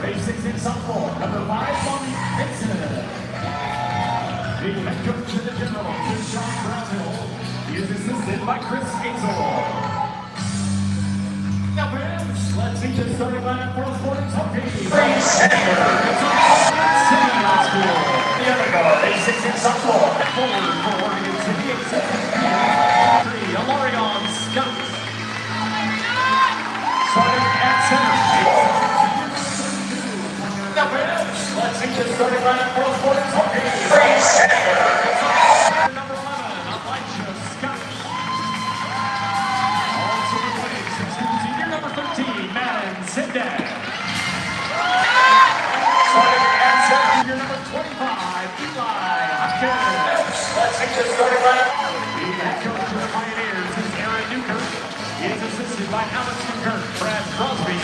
basics in softball, number 5, Bobby Benson. The head coach of the Generals is Sean Brazil. He is assisted by Chris Hazel. Now, fans, let's see the starting lineup for sports hockey. City High School. The other guard, basics in softball, forward for Oregon City, Alarion Scott. Starting at center. Now, fans, let's see the starting lineup for sports hockey. Number 11, Elijah Scott. Also replacing student senior number 13, Madden Sindak. Starting at center, senior number 25, Eli Hopkins. Let's see the starting lineup. The head coach of the Pioneers is Aaron Newkirk. He is assisted by Alex Newkirk, Brad Crosby,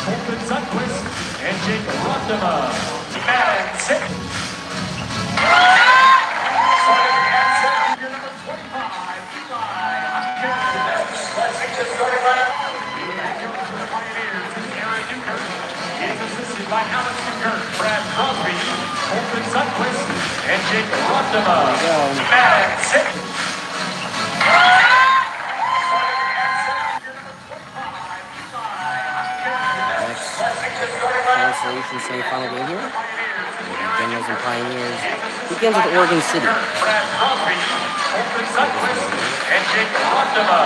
Colton Sundquist, and Jake Rondema. Madden Sindak. Starting at center, senior number 25, Eli Hopkins. Let's see the starting lineup. The head coach of the Pioneers is Aaron Newkirk. He is assisted by Alex Newkirk, Brad Crosby, Colton Sundquist, and Jake Rondema. Madden Sindak. Cancellation semi-final game here. Generals and Pioneers begins with Oregon City. Brad Crosby, Colton Sundquist, and Jake Rondema.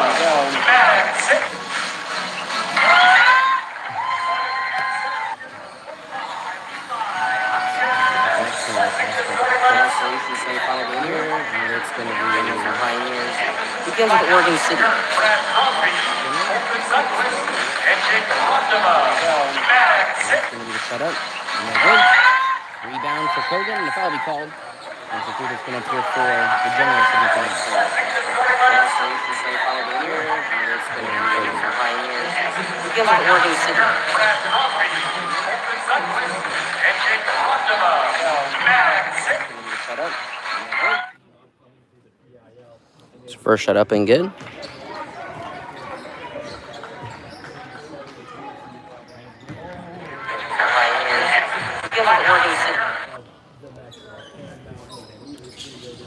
Madden Sindak. Cancellation semi-final game here. And it's going to be Generals and Pioneers begins with Oregon City. Brad Crosby, Colton Sundquist, and Jake Rondema. Madden Sindak. Going to be the shutout. And they're good. Rebound for Kogan, and the foul will be called. And so Peter's going to appear for the Generals. Cancellation semi-final game here. And it's going to be Generals and Pioneers begins with Oregon City. Brad Crosby, Colton Sundquist, and Jake Rondema. Madden Sindak. Going to be the shutout. And they're good. It's first shut up and good.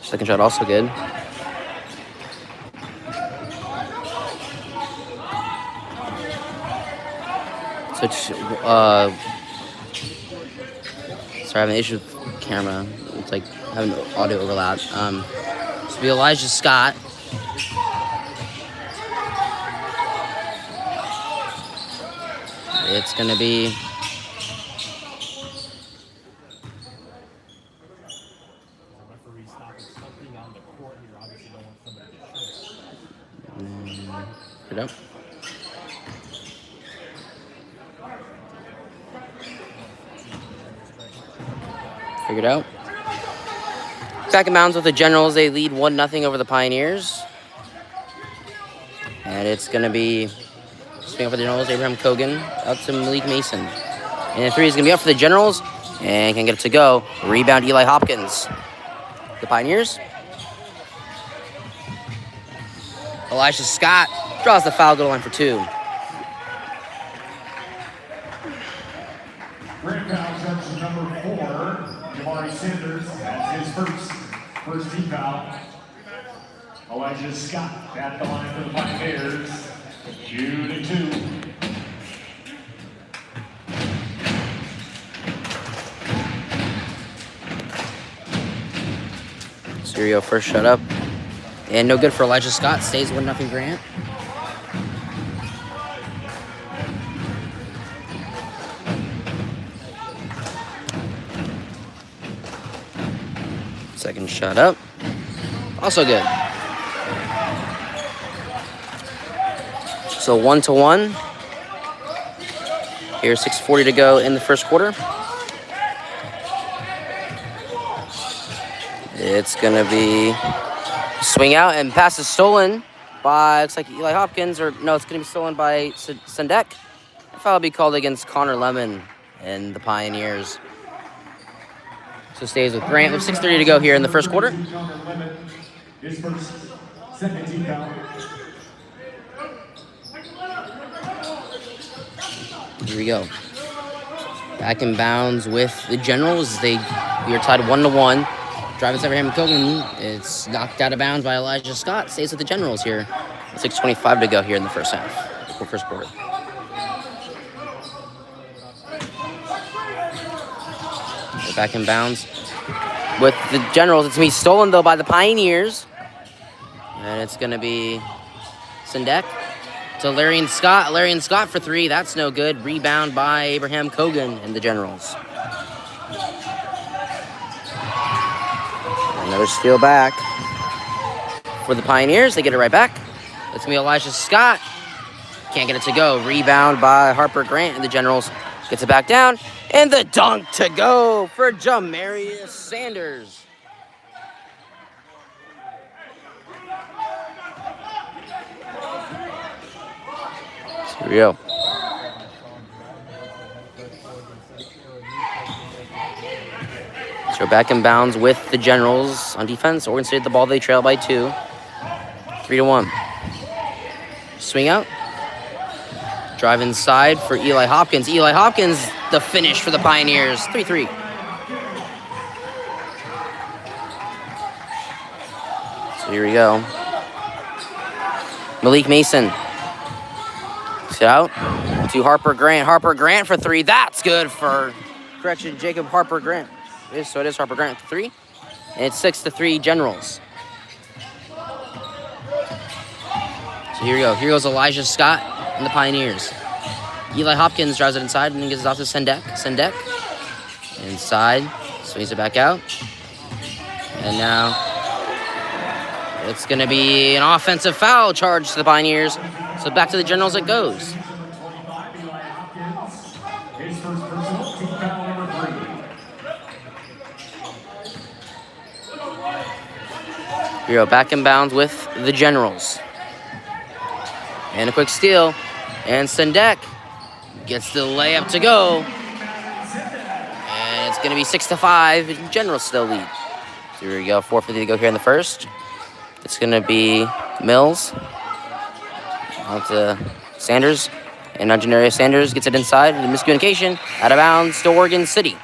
Second shot also good. So sorry, I have an issue with the camera. It's like having audio overlap. So be Elijah Scott. It's gonna be it up. Figured out. Back in mounds with the Generals. They lead 1-0 over the Pioneers. And it's going to be swing up for the Generals. Abraham Kogan out to Malik Mason. And the 3 is going to be up for the Generals. And can get it to go. Rebound Eli Hopkins. The Pioneers. Elijah Scott draws the foul goal line for 2. Grand foul charge number 4, Jamari Sanders. That's his first team foul. Elijah Scott at the line for the Pioneers. 2-2. Serio first shut up. And no good for Elijah Scott. Stays 1-0 Grant. Second shot up. Also good. So 1-1. Here's 6:40 to go in the first quarter. It's going to be swing out, and pass is stolen by, looks like Eli Hopkins, or no, it's going to be stolen by Sendek. Foul will be called against Connor Lemon and the Pioneers. So stays with Grant with 6:30 to go here in the first quarter. His first second team foul. Here we go. Back in bounds with the Generals. We are tied 1-1. Driving to Abraham Kogan. It's knocked out of bounds by Elijah Scott. Stays with the Generals here. 6:25 to go here in the first half. First quarter. They're back in bounds with the Generals. It's going to be stolen, though, by the Pioneers. And it's going to be Sendek to Larian Scott. Larian Scott for 3. That's no good. Rebound by Abraham Kogan and the Generals. Another steal back for the Pioneers. They get it right back. It's going to be Elijah Scott. Can't get it to go. Rebound by Harper Grant and the Generals. Gets it back down. And the dunk to go for Jamarius Sanders. Here we go. So back in bounds with the Generals on defense. Oregon State the ball. They trail by 2. 3-1. Swing out. Drive inside for Eli Hopkins. Eli Hopkins, the finish for the Pioneers. 3-3. So here we go. Malik Mason. Sit out to Harper Grant. Harper Grant for 3. That's good for, correction, Jacob Harper Grant. So it is Harper Grant for 3. And it's 6-3 Generals. So here we go. Here goes Elijah Scott and the Pioneers. Eli Hopkins drives it inside and then gives it off to Sendek. Sendek inside, swings it back out. And now it's going to be an offensive foul charge to the Pioneers. So back to the Generals it goes. Here we go, back in bounds with the Generals. And a quick steal. And Sendek gets the layup to go. And it's going to be 6-5. Generals still lead. So here we go, 4:50 to go here in the first. It's going to be Mills. On to Sanders. And now Janarius Sanders gets it inside. The miscommunication. Out of bounds to Oregon City.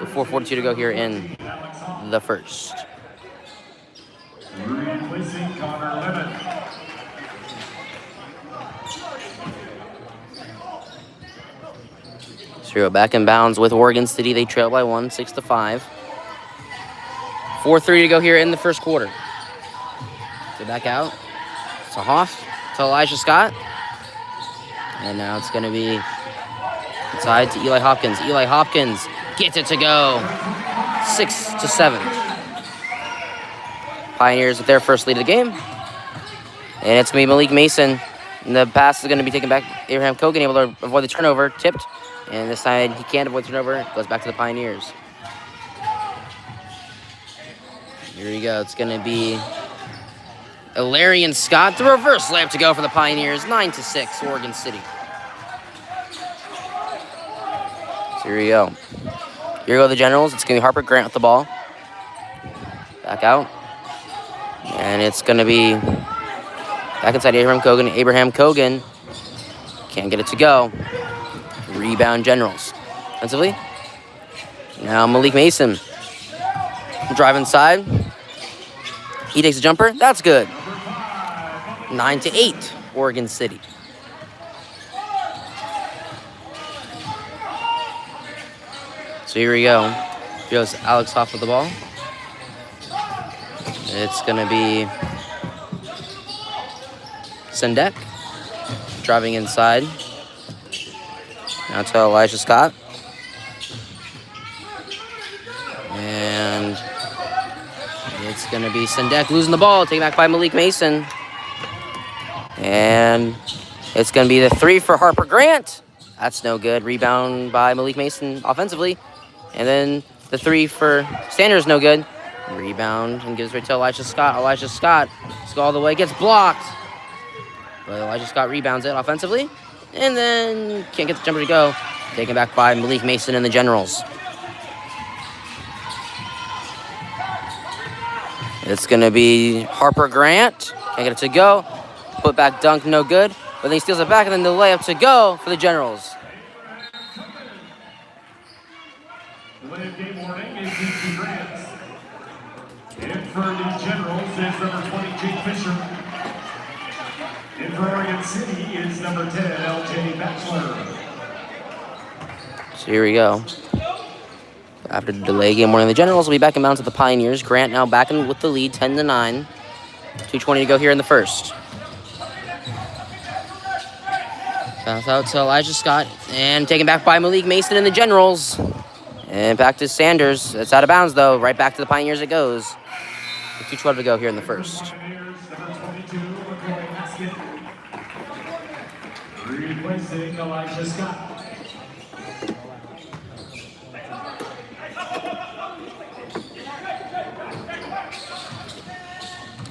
With 4:42 to go here in the first. Replacing Connor Lemon. So we're back in bounds with Oregon City. They trail by 1, 6-5. 4:30 to go here in the first quarter. So back out to Hoff, to Elijah Scott. And now it's going to be inside to Eli Hopkins. Eli Hopkins gets it to go. 6-7. Pioneers with their first lead of the game. And it's going to be Malik Mason. And the pass is going to be taken back. Abraham Kogan able to avoid the turnover. Tipped. And this side, he can't avoid the turnover. Goes back to the Pioneers. Here we go. It's going to be Larian Scott. The reverse layup to go for the Pioneers. 9-6, Oregon City. So here we go. Here go the Generals. It's going to be Harper Grant with the ball. Back out. And it's going to be back inside Abraham Kogan. Abraham Kogan can't get it to go. Rebound Generals. Offensively. Now Malik Mason. Drive inside. He takes a jumper. That's good. 9-8, Oregon City. So here we go. Goes Alex Hoff with the ball. It's going to be Sendek. Driving inside. Now to Elijah Scott. And it's going to be Sendek losing the ball. Taken back by Malik Mason. And it's going to be the 3 for Harper Grant. That's no good. Rebound by Malik Mason offensively. And then the 3 for Sanders, no good. Rebound and gives right to Elijah Scott. Elijah Scott goes all the way. Gets blocked. But Elijah Scott rebounds it offensively. And then can't get the jumper to go. Taken back by Malik Mason and the Generals. It's going to be Harper Grant. Can't get it to go. Put back dunk, no good. But then he steals it back, and then the layup to go for the Generals. Delay of game warning is due to Grant. In for the Generals is number 20, Jake Fisher. In for Oregon City is number 10, LJ Bachelor. So here we go. After the delay game warning, the Generals will be back in bounds with the Pioneers. Grant now back in with the lead, 10-9. 2:20 to go here in the first. Bounce out to Elijah Scott, and taken back by Malik Mason and the Generals. And back to Sanders. It's out of bounds, though. Right back to the Pioneers it goes. 2:12 to go here in the first. Replacing Elijah Scott.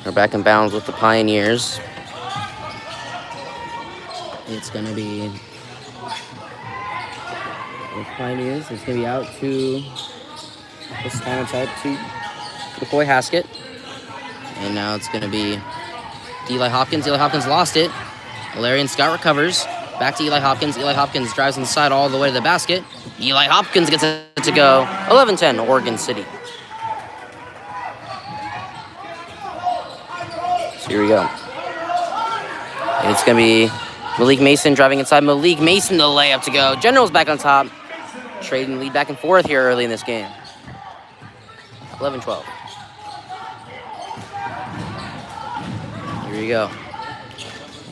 We're back in bounds with the Pioneers. It's going to be the Pioneers. It's going to be out to, this time it's out to McCoy Haskett. And now it's going to be Eli Hopkins. Eli Hopkins lost it. Valerian Scott recovers. Back to Eli Hopkins. Eli Hopkins drives inside all the way to the basket. Eli Hopkins gets it to go. 11-10, Oregon City. So here we go. It's going to be Malik Mason driving inside. Malik Mason, the layup to go. Generals back on top. Trading lead back and forth here early in this game. 11-12. Here we go.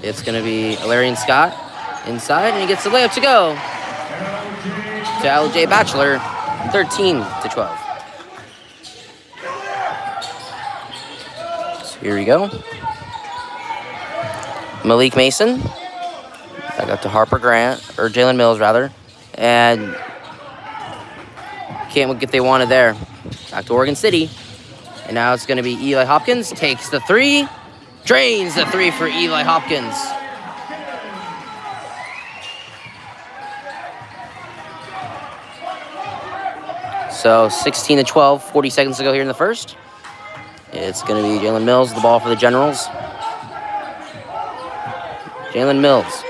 It's going to be Valerian Scott inside, and he gets the layup to go. To LJ Bachelor, 13-12. So here we go. Malik Mason. Back up to Harper Grant, or Jalen Mills, rather. And can't get what they wanted there. Back to Oregon City. And now it's going to be Eli Hopkins. Takes the three. Drains the three for Eli Hopkins. So 16-12, 40 seconds to go here in the first. It's going to be Jalen Mills with the ball for the Generals. Jalen Mills.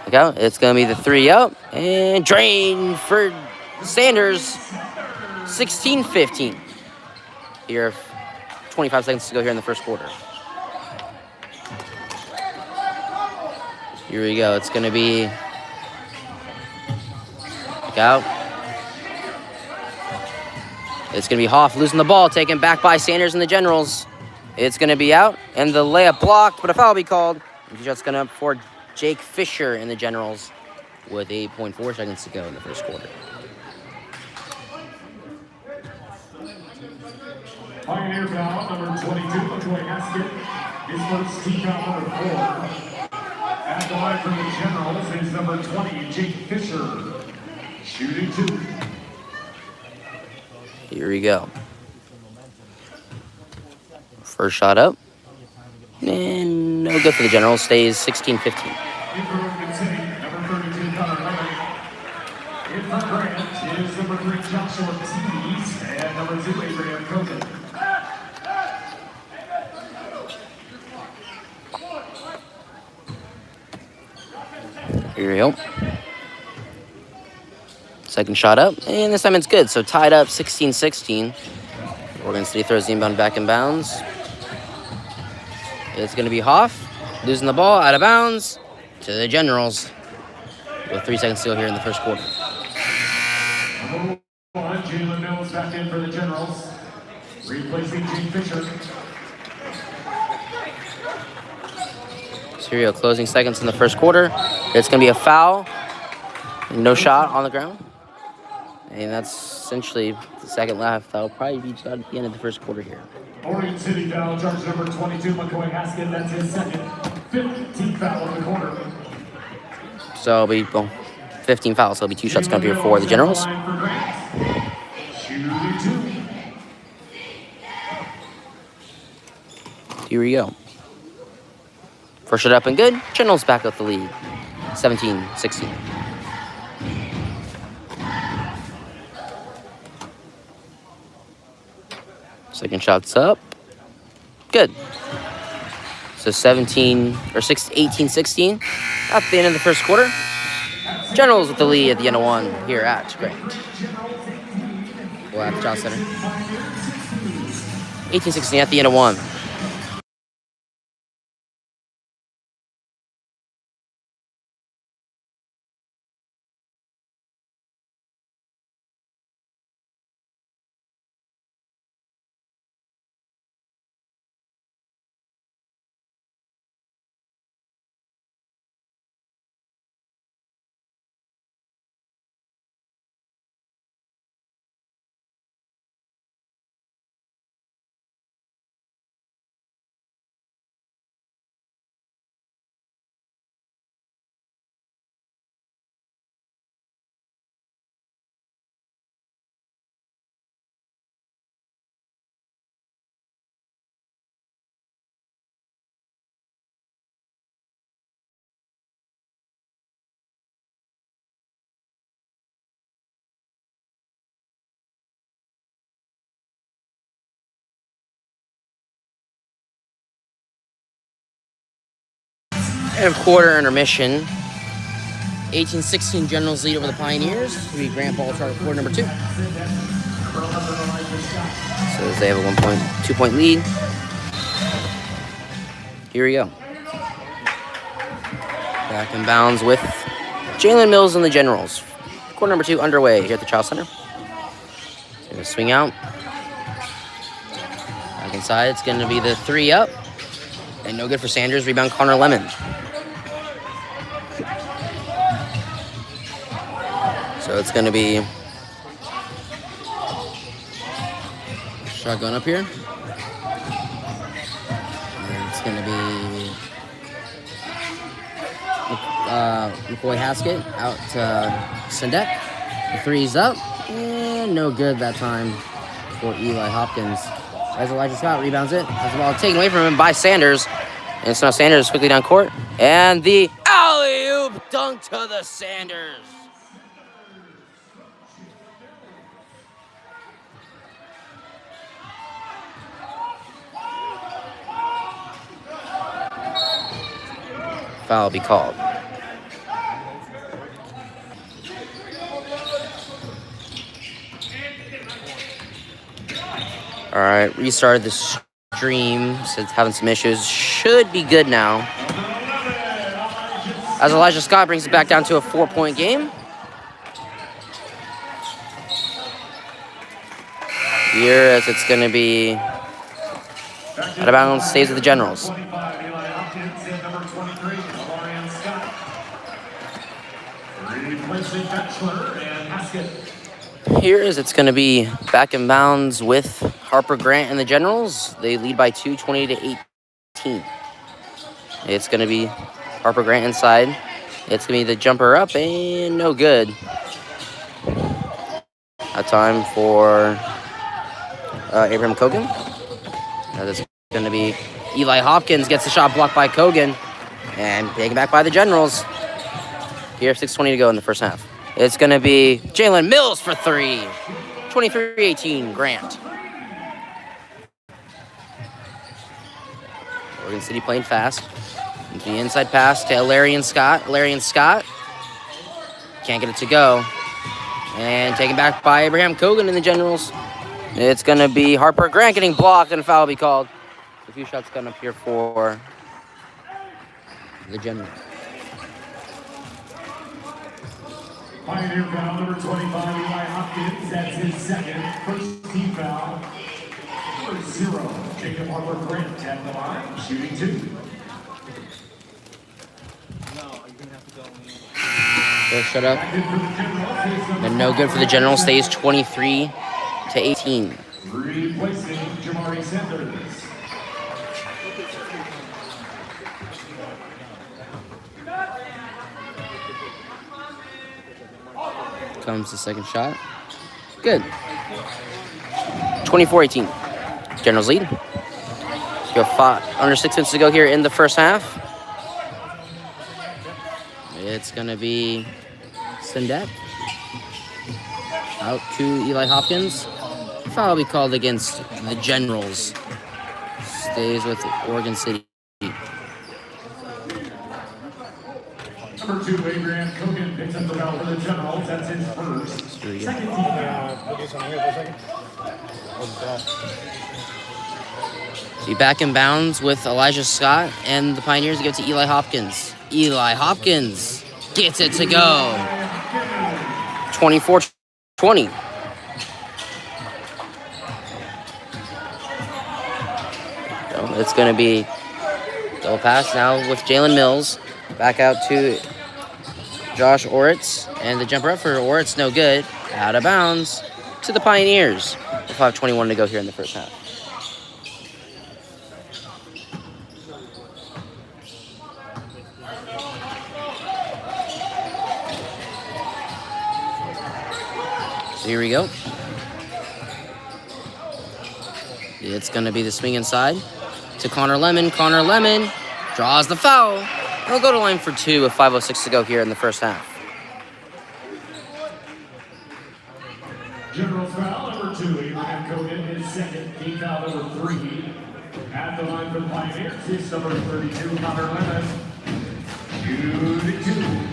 Look out. It's going to be the three out. And drain for Sanders. 16-15. Here, 25 seconds to go here in the first quarter. Here we go. It's going to be... Look out. It's going to be Hoff losing the ball, taken back by Sanders and the Generals. It's going to be out, and the layup blocked, but a foul will be called. Just going to for Jake Fisher and the Generals with 8.4 seconds to go in the first quarter. Pioneer foul number 22, McCoy Haskett. His first team foul number 4. At the line for the Generals is number 20, Jake Fisher. Shooting 2. Here we go. First shot up. And no good for the Generals. Stays 16-15. In for Oregon City, number 32, Connor Lemon. In for Grant is number 3, Joshua Tees, and number 2, Abraham Cogan. Here we go. Second shot up, and this time it's good. So tied up 16-16. Oregon City throws the inbound back in bounds. It's going to be Hoff losing the ball out of bounds to the Generals with 3 seconds to go here in the first quarter. Jalen Mills back in for the Generals, replacing Jake Fisher. So here we go, closing seconds in the first quarter. It's going to be a foul. No shot on the ground. And that's essentially the second left. That'll probably be just at the end of the first quarter here. Oregon City foul, charge number 22, McCoy Haskett. That's his second 15th foul of the quarter. So it'll be 15 fouls. So it'll be 2 shots coming here for the Generals. Here we go. First shot up and good. Generals back up the lead. 17-16. Second shot's up. Good. So 18-16 at the end of the first quarter. Generals with the lead at the end of one here at Grant. Well, at the Child Center. 18-16 at the end of one. End of quarter intermission. 18-16 Generals lead over the Pioneers. We Grant ball start quarter number 2. So they have a 2-point lead. Here we go. Back in bounds with Jalen Mills and the Generals. Quarter number 2 underway here at the Child Center. Going to swing out. Back inside, it's going to be the 3 up. And no good for Sanders. Rebound Connor Lemon. So it's going to be shotgun up here. And it's going to be McCoy Haskett out to Sendek. The 3's up. And no good that time for Eli Hopkins. As Elijah Scott rebounds it. Has the ball taken away from him by Sanders. And so now Sanders quickly down court. And the alley-oop dunk to the Sanders. Foul will be called. All right, restarted the stream since having some issues. Should be good now. As Elijah Scott brings it back down to a 4-point game. Here as it's going to be out of bounds, stays with the Generals. Here is it's going to be back in bounds with Harper Grant and the Generals. They lead by 2, 20-18. It's going to be Harper Grant inside. It's going to be the jumper up and no good. A time for Abraham Kogan. That's going to be Eli Hopkins gets the shot blocked by Kogan and taken back by the Generals. Here, 6:20 to go in the first half. It's going to be Jalen Mills for 3. 23-18, Grant. Oregon City playing fast. Into the inside pass to Larian Scott. Larian Scott can't get it to go. And taken back by Abraham Kogan in the Generals. It's going to be Harper Grant getting blocked and a foul will be called. A few shots coming up here for the Generals. Pioneer foul number 25, Eli Hopkins. That's his second. First team foul. Number 0, Jacob Harper Grant at the line, shooting 2. So shut up. And no good for the General. Stays 23-18. Replacing Jamari Sanders. Comes the second shot. Good. 24-18. Generals lead. Let's go under 6 minutes to go here in the first half. It's going to be Sendek. Out to Eli Hopkins. Foul will be called against the Generals. Stays with Oregon City. Number number 2, Abraham Kogan picks up the ball for the Generals. That's his first. Second team foul. Be back in bounds with Elijah Scott, and the Pioneers give it to Eli Hopkins. Eli Hopkins gets it to go. 24-20. It's going to be double pass now with Jalen Mills. Back out to Josh Oritz. And the jumper up for Oritz, no good. Out of bounds to the Pioneers. With 5:21 to go here in the first half. So here we go. It's going to be the swing inside to Connor Lemon. Connor Lemon draws the foul. He'll go to line for 2 with 5:06 to go here in the first half. General's foul number 2, Abraham Kogan, his second. Team foul number 3. At the line for the Pioneers, it's number 32, Connor Lemon. 2-2.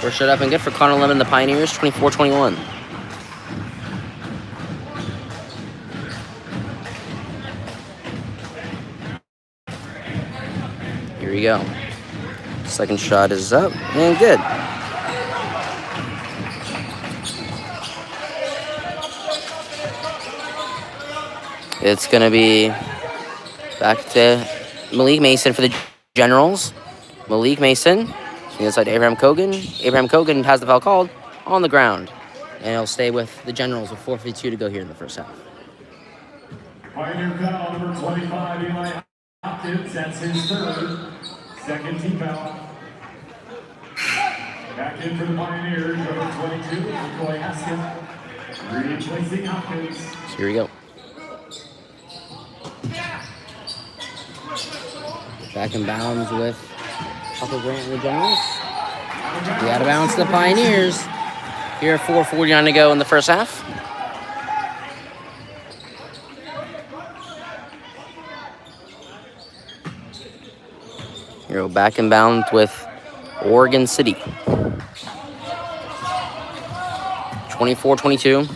First shot up and good for Connor Lemon, the Pioneers, 24-21. Here we go. Second shot is up and good. It's going to be back to Malik Mason for the Generals. Malik Mason. Inside to Abraham Kogan. Abraham Kogan has the foul called on the ground. And he'll stay with the Generals with 4:52 to go here in the first half. Pioneer foul number 25, Eli Hopkins. That's his third. Second team foul. Back in for the Pioneers, number 22, McCoy Haskett. Replacing Hopkins. So here we go. Back in bounds with Uncle Grant and the Generals. We out of bounds to the Pioneers. Here, 4:49 to go in the first half. Here, we're back in bounds with Oregon City. 24-22.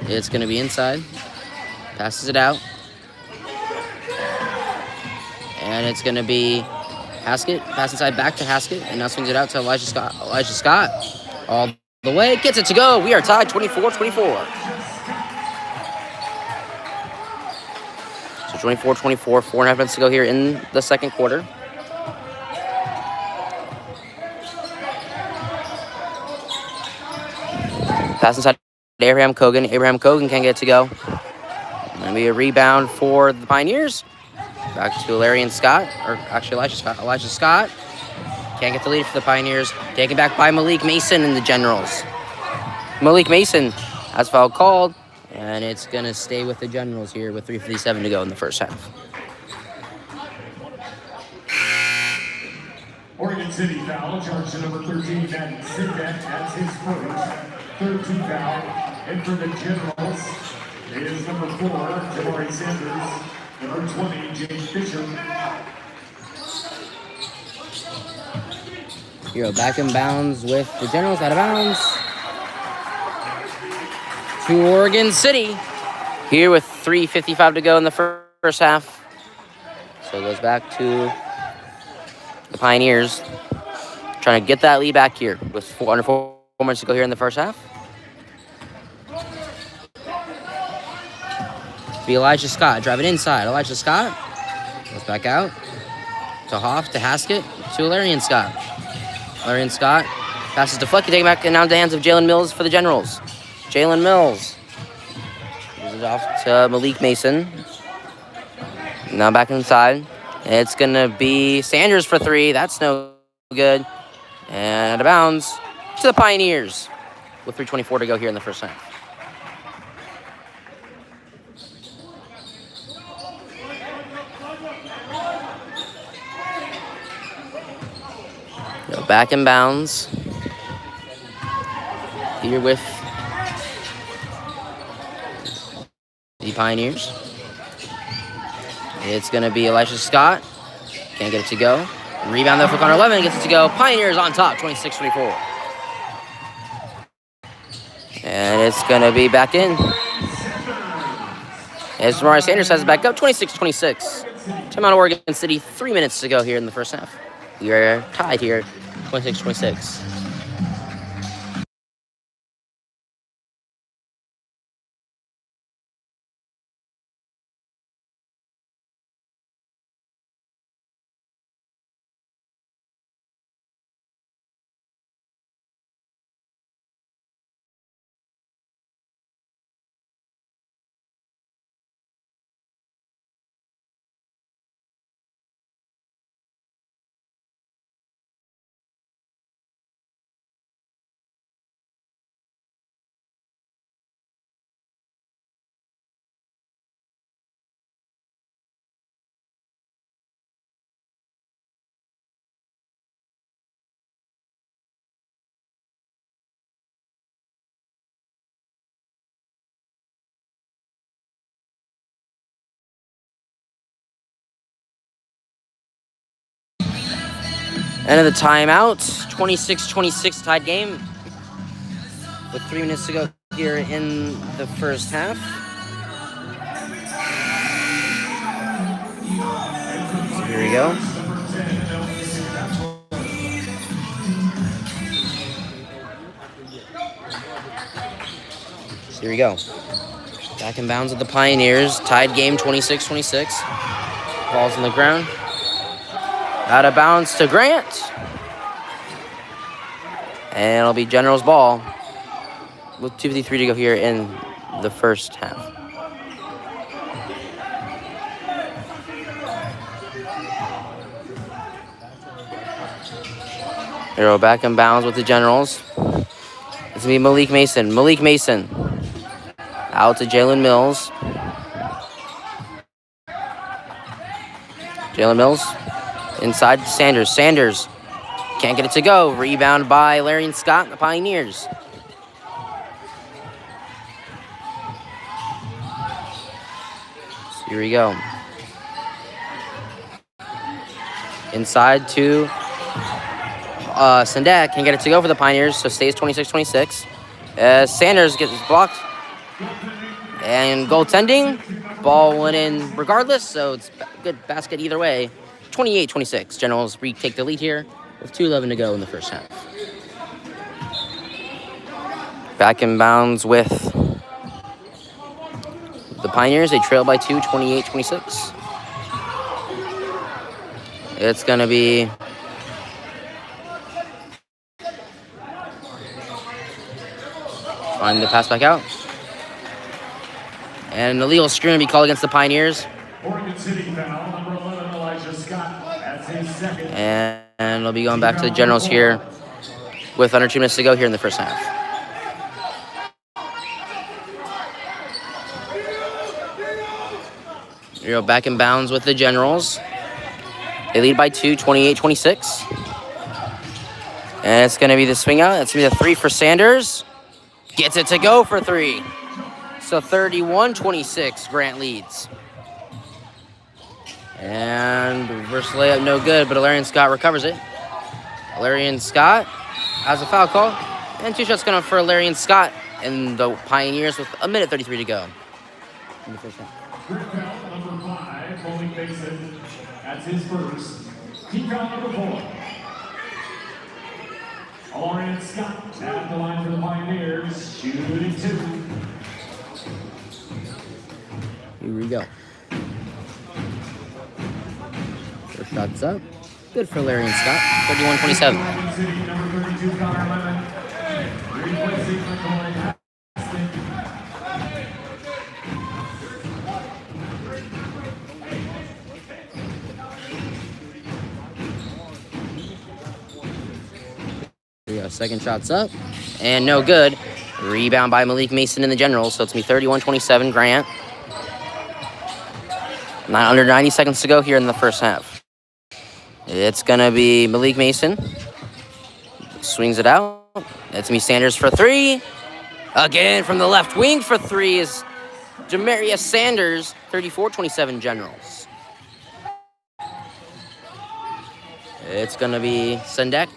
It's going to be inside. Passes it out. And it's going to be Haskett. Pass inside back to Haskett. And now swings it out to Elijah Scott. Elijah Scott all the way. Gets it to go. We are tied 24-24. So 24-24. 4.5 minutes to go here in the second quarter. Pass inside to Abraham Kogan. Abraham Kogan can't get it to go. Going to be a rebound for the Pioneers. Back to Larian Scott, or actually Elijah Scott. Elijah Scott can't get the lead for the Pioneers. Taken back by Malik Mason and the Generals. Malik Mason has foul called, and it's going to stay with the Generals here with 3:57 to go in the first half. Oregon City foul, charge to number 13, Matt Sindak. That's his first. Third team foul. And for the Generals is number 4, Jamari Sanders. Number 20, James Fisher. Here, back in bounds with the Generals, out of bounds. To Oregon City. Here with 3:55 to go in the first half. So it goes back to the Pioneers. Trying to get that lead back here with under 4 minutes to go here in the first half. Be Elijah Scott driving inside. Elijah Scott goes back out to Hoff, to Haskett, to Larian Scott. Larian Scott passes deflected, taking back and now to the hands of Jalen Mills for the Generals. Jalen Mills gives it off to Malik Mason. Now back inside. It's going to be Sanders for 3. That's no good. And out of bounds to the Pioneers with 3:24 to go here in the first half. Back in bounds. Here with the Pioneers. It's going to be Elisha Scott. Can't get it to go. Rebound though for Connor Lemon. Gets it to go. Pioneers on top, 26-24. And it's going to be back in. As Mariah Sanders has it back up, 26-26. Timeout Oregon City, 3 minutes to go here in the first half. We are tied here, 26-26. End of the timeout, 26-26 tied game with 3 minutes to go here in the first half. So here we go. So here we go. Back in bounds with the Pioneers. Tied game, 26-26. Ball's on the ground. Out of bounds to Grant. And it'll be General's ball with 2:53 to go here in the first half. Arrow back in bounds with the Generals. It's going to be Malik Mason. Malik Mason out to Jalen Mills. Jalen Mills inside to Sanders. Sanders can't get it to go. Rebound by Larian Scott and the Pioneers. So here we go. Inside to Sendek. Can't get it to go for the Pioneers, so stays 26-26. Sanders gets blocked. And goaltending. Ball went in regardless, so it's a good basket either way. 28-26. Generals retake the lead here with 2:11 to go in the first half. Back in bounds with the Pioneers. They trail by 2, 28-26. It's going to be find the pass back out. And an illegal screen will be called against the Pioneers. Oregon City foul, number 11, Elijah Scott. That's his second. And it'll be going back to the Generals here with under 2 minutes to go here in the first half. Here we go, back in bounds with the Generals. They lead by 2, 28-26. And it's going to be the swing out. It's going to be the 3 for Sanders. Gets it to go for 3. So 31-26, Grant leads. And reverse layup, no good, but Alarian Scott recovers it. Alarian Scott has a foul call. And 2 shots going for Alarian Scott and the Pioneers with 1:33 to go in the first half. Number 5, Malik Mason. That's his first. Team foul number 4. Alarian Scott at the line for the Pioneers, shooting 2. Here we go. First shot's up. Good for Larry and Scott. 31-27. Number 32, Connor Lemon. Replacing McCoy. Here we go. Second shot's up. And no good. Rebound by Malik Mason in the Generals. So it's going to be 31-27, Grant. Under 90 seconds to go here in the first half. It's going to be Malik Mason. Swings it out. It's going to be Sanders for 3. Again from the left wing for 3 is Demarius Sanders, 34-27 Generals. It's going to be Sendek.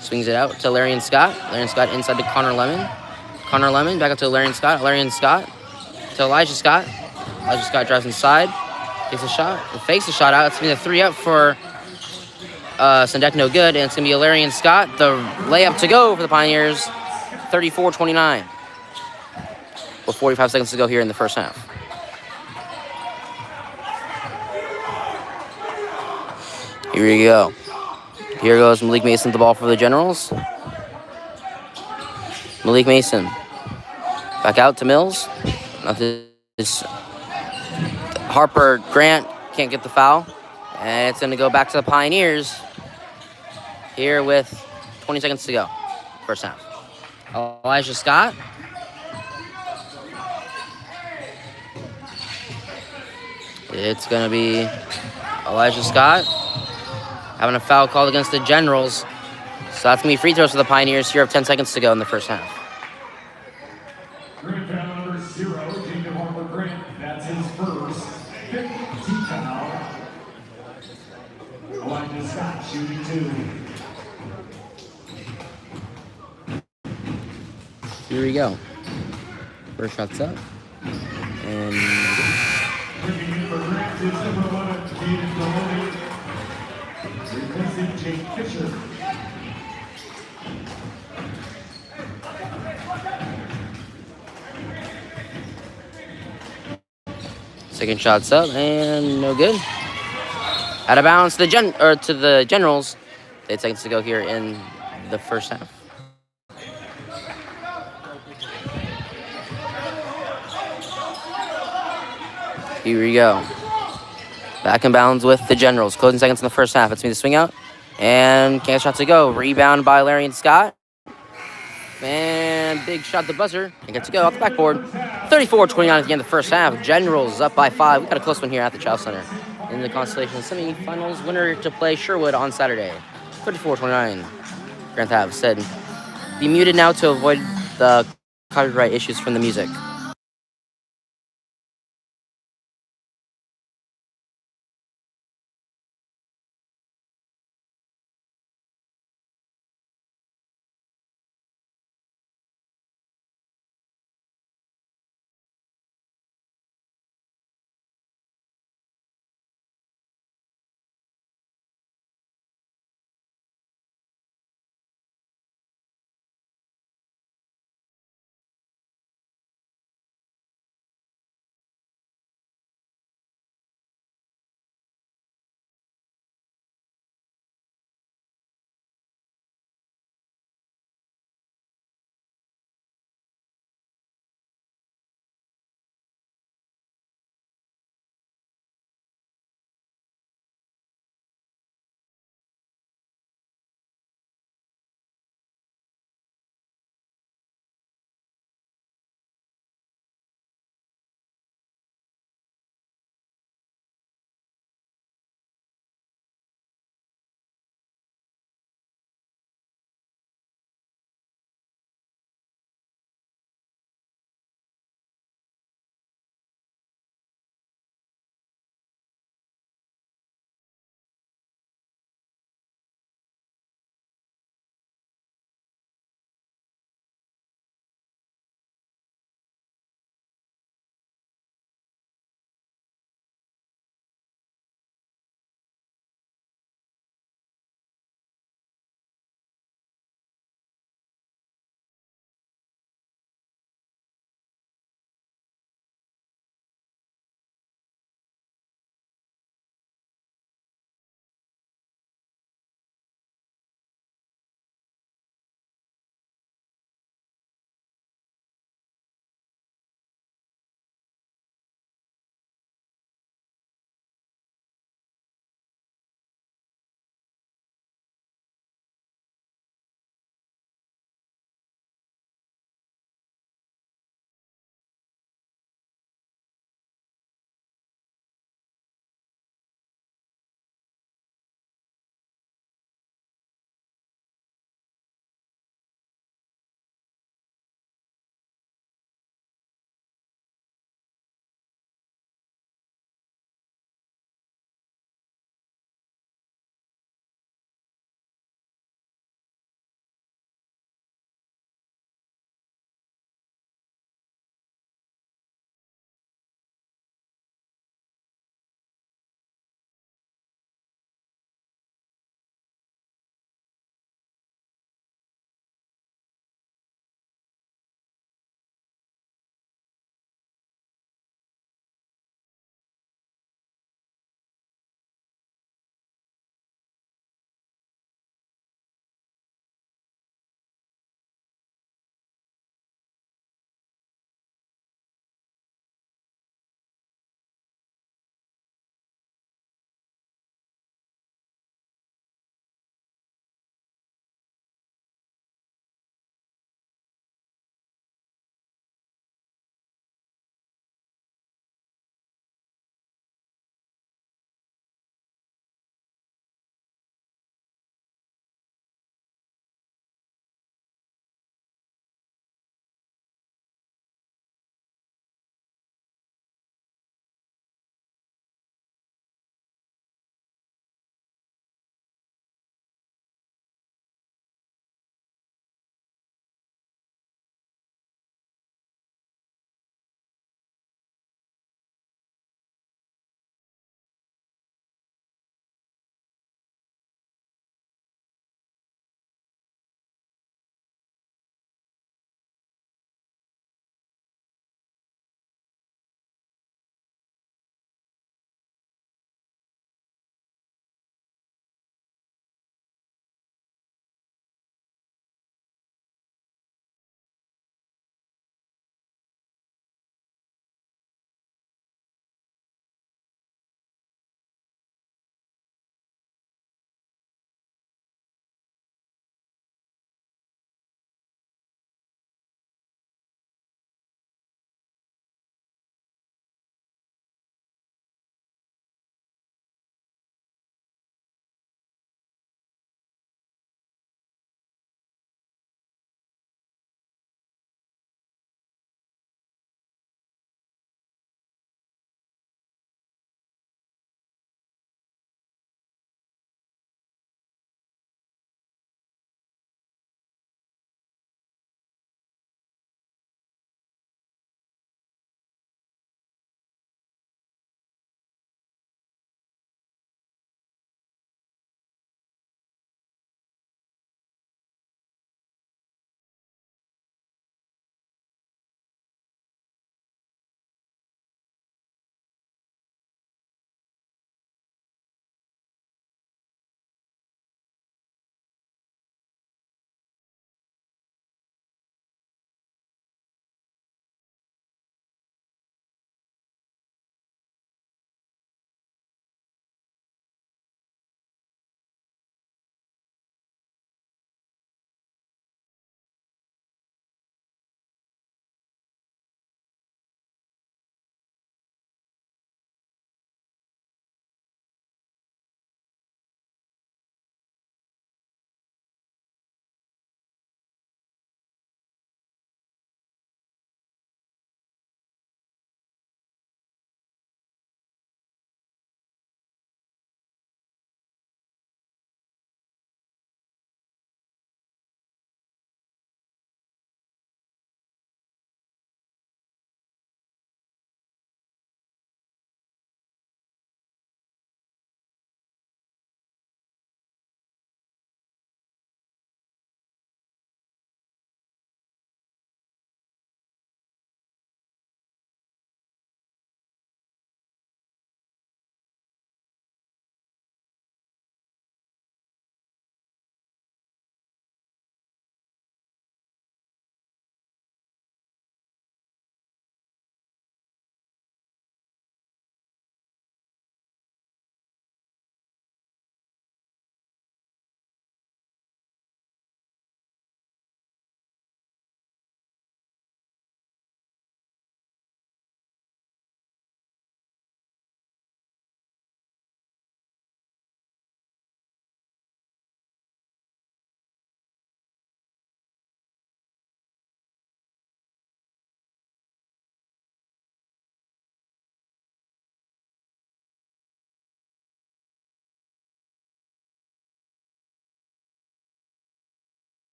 Swings it out to Larian Scott. Larian Scott inside to Connor Lemon. Connor Lemon back up to Larian Scott. Larian Scott to Elijah Scott. Elijah Scott drives inside. Takes a shot. Fakes a shot out. It's going to be a 3 up for Sendek, no good. And it's going to be Larian Scott. The layup to go for the Pioneers. 34-29. With 45 seconds to go here in the first half. Here we go. Here goes Malik Mason, the ball for the Generals. Malik Mason. Back out to Mills. Harper Grant can't get the foul. And it's going to go back to the Pioneers here with 20 seconds to go. First half. Elijah Scott. It's going to be Elijah Scott having a foul called against the Generals. So that's going to be free throws for the Pioneers here of 10 seconds to go in the first half. Grant foul number 0, Jacob Harper Grant. That's his first. 5th team foul. Elijah Scott shooting 2. Here we go. First shot's up. And Bringing in for Grant is number 11, Jaden Maloney. Replacing Jake Fisher. second shot's up and no good. Out of bounds to the Generals. 8 seconds to go here in the first half. Here we go. Back in bounds with the Generals. Closing seconds in the first half. It's me to swing out. And can't shot to go. Rebound by Larian Scott. And big shot at the buzzer. And get to go off the backboard. 34-29 at the end of the first half. Generals up by 5. We got a close one here at the Chiles Center. In the Constellation semifinals, winner to play Sherwood on Saturday. 34-29. Grant Have said, be muted now to avoid the copyright issues from the music.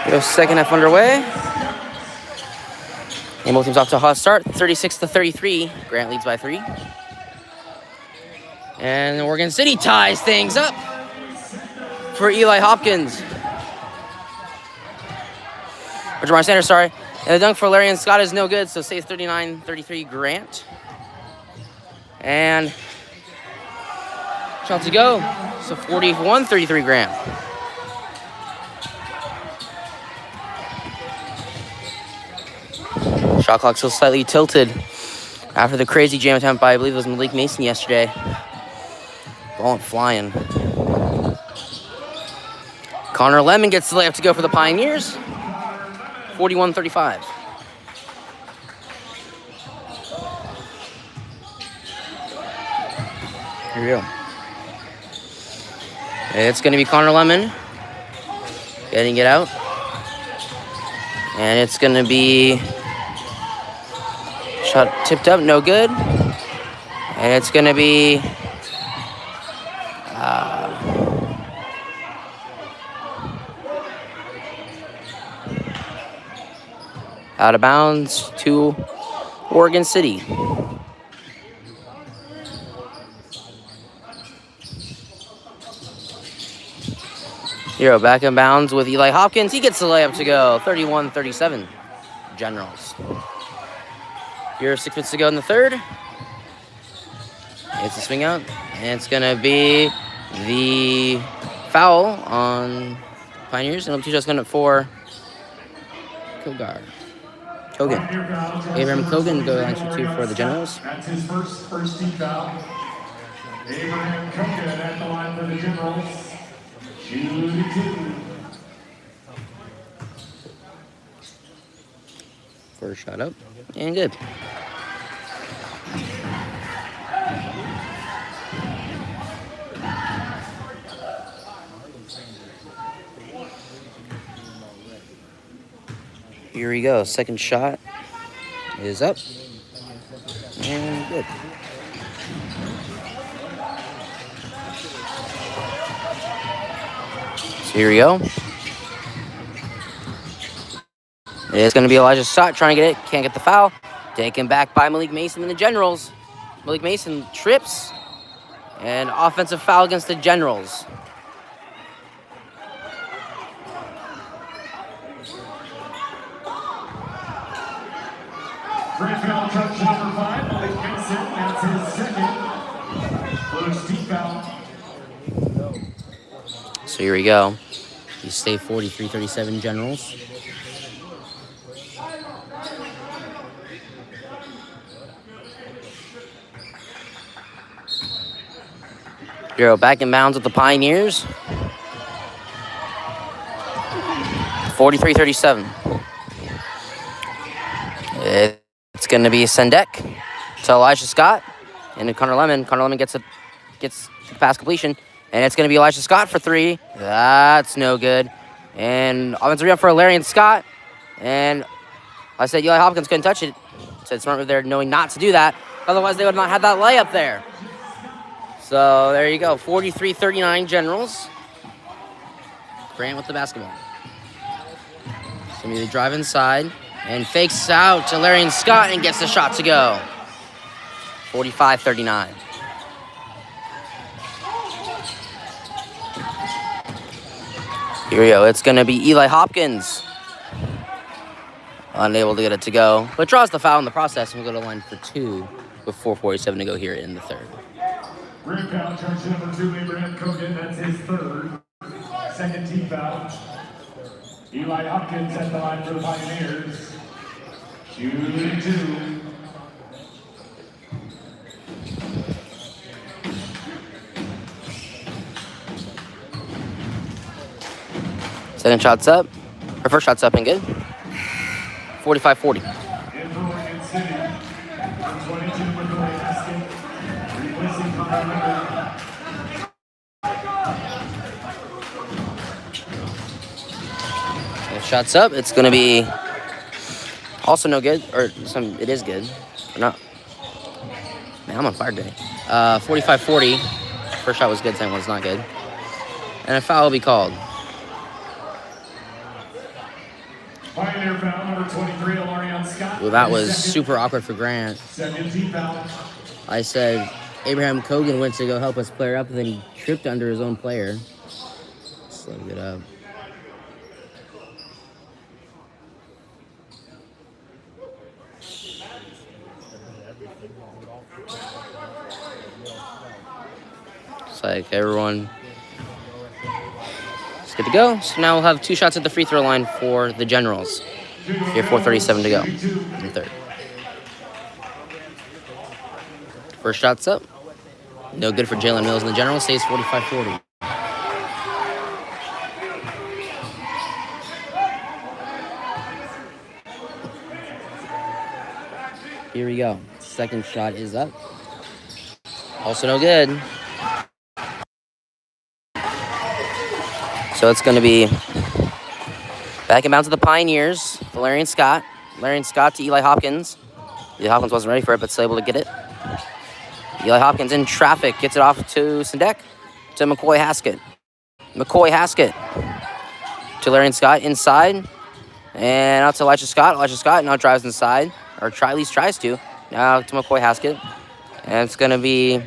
We have second half underway. And both teams off to a hot start, 36-33. Grant leads by 3. And Oregon City ties things up for Eli Hopkins. Or Jamar Sanders, sorry. And the dunk for Larry and Scott is no good, so saves 39-33 Grant. And shot to go. So 41-33 Grant. Shot clock still slightly tilted after the crazy jam attempt by, I believe it was Malik Mason yesterday. Ball went flying. Connor Lemon gets the layup to go for the Pioneers. 41-35. Here we go. It's going to be Connor Lemon getting it out. And it's going to be shot tipped up, no good. And it's going to be out of bounds to Oregon City. Hero back in bounds with Eli Hopkins. He gets the layup to go. 31-37 Generals. Here, 6 minutes to go in the third. It's a swing out. And it's going to be the foul on Pioneers. And just going for Kogan. Abraham Kogan goes line for 2 for the Generals. That's his first team foul. Abraham Kogan at the line for the Generals. Shooting 2. First shot up and good. Here we go. Second shot is up and good. So here we go. It's going to be Elijah Stott trying to get it. Can't get the foul. Taken back by Malik Mason and the Generals. Malik Mason trips. And offensive foul against the Generals. Great foul, touch number 5, Malik Mason. That's his second. First team foul. So here we go. You stay 43-37 Generals. Hero back in bounds with the Pioneers. 43-37. It's going to be Sendek to Elijah Scott. And then Connor Lemon. Connor Lemon gets the pass completion. And it's going to be Elijah Scott for 3. That's no good. And offensive rebound for Larry and Scott. And I said Eli Hopkins couldn't touch it. Said smart move there, knowing not to do that. Otherwise, they would not have that layup there. So there you go. 43-39 Generals. Grant with the basketball. So they drive inside and fakes out to Larry and Scott and gets the shot to go. 45-39. Here we go. It's going to be Eli Hopkins. Unable to get it to go, but draws the foul in the process, and we'll go to line for 2 with 4:47 to go here in the third. Great foul, charge number 2, Abraham Kogan. That's his third. Second team foul. Eli Hopkins at the line for the Pioneers. Shooting 2. Second shot's up. Her first shot's up and good. 45-40. In for Oregon City. 22 with the basket. Replacing Connor Lemon. Shot's up. It's going to be also no good. Or it is good. Or not. Man, I'm on fire today. 45-40. First shot was good. Second one's not good. And a foul will be called. Pioneer foul number 23, Alarion Scott. Well, that was super awkward for Grant. Second team foul. I said Abraham Kogan went to go help his player up, and then he tripped under his own player. Slowed it up. It's like everyone is good to go. So now we'll have 2 shots at the free throw line for the Generals. Here, 4:37 to go in the third. First shot's up. No good for Jalen Mills, and the Generals stays 45-40. Here we go. Second shot is up. Also no good. So it's going to be back and bounds to the Pioneers. Valerian Scott. Valerian Scott to Eli Hopkins. Eli Hopkins wasn't ready for it, but still able to get it. Eli Hopkins in traffic. Gets it off to Sendek. To McCoy Haskett. McCoy Haskett. To Valerian Scott inside. And out to Elijah Scott. Elijah Scott now drives inside. Or at least tries to. Now to McCoy Haskett. And it's going to be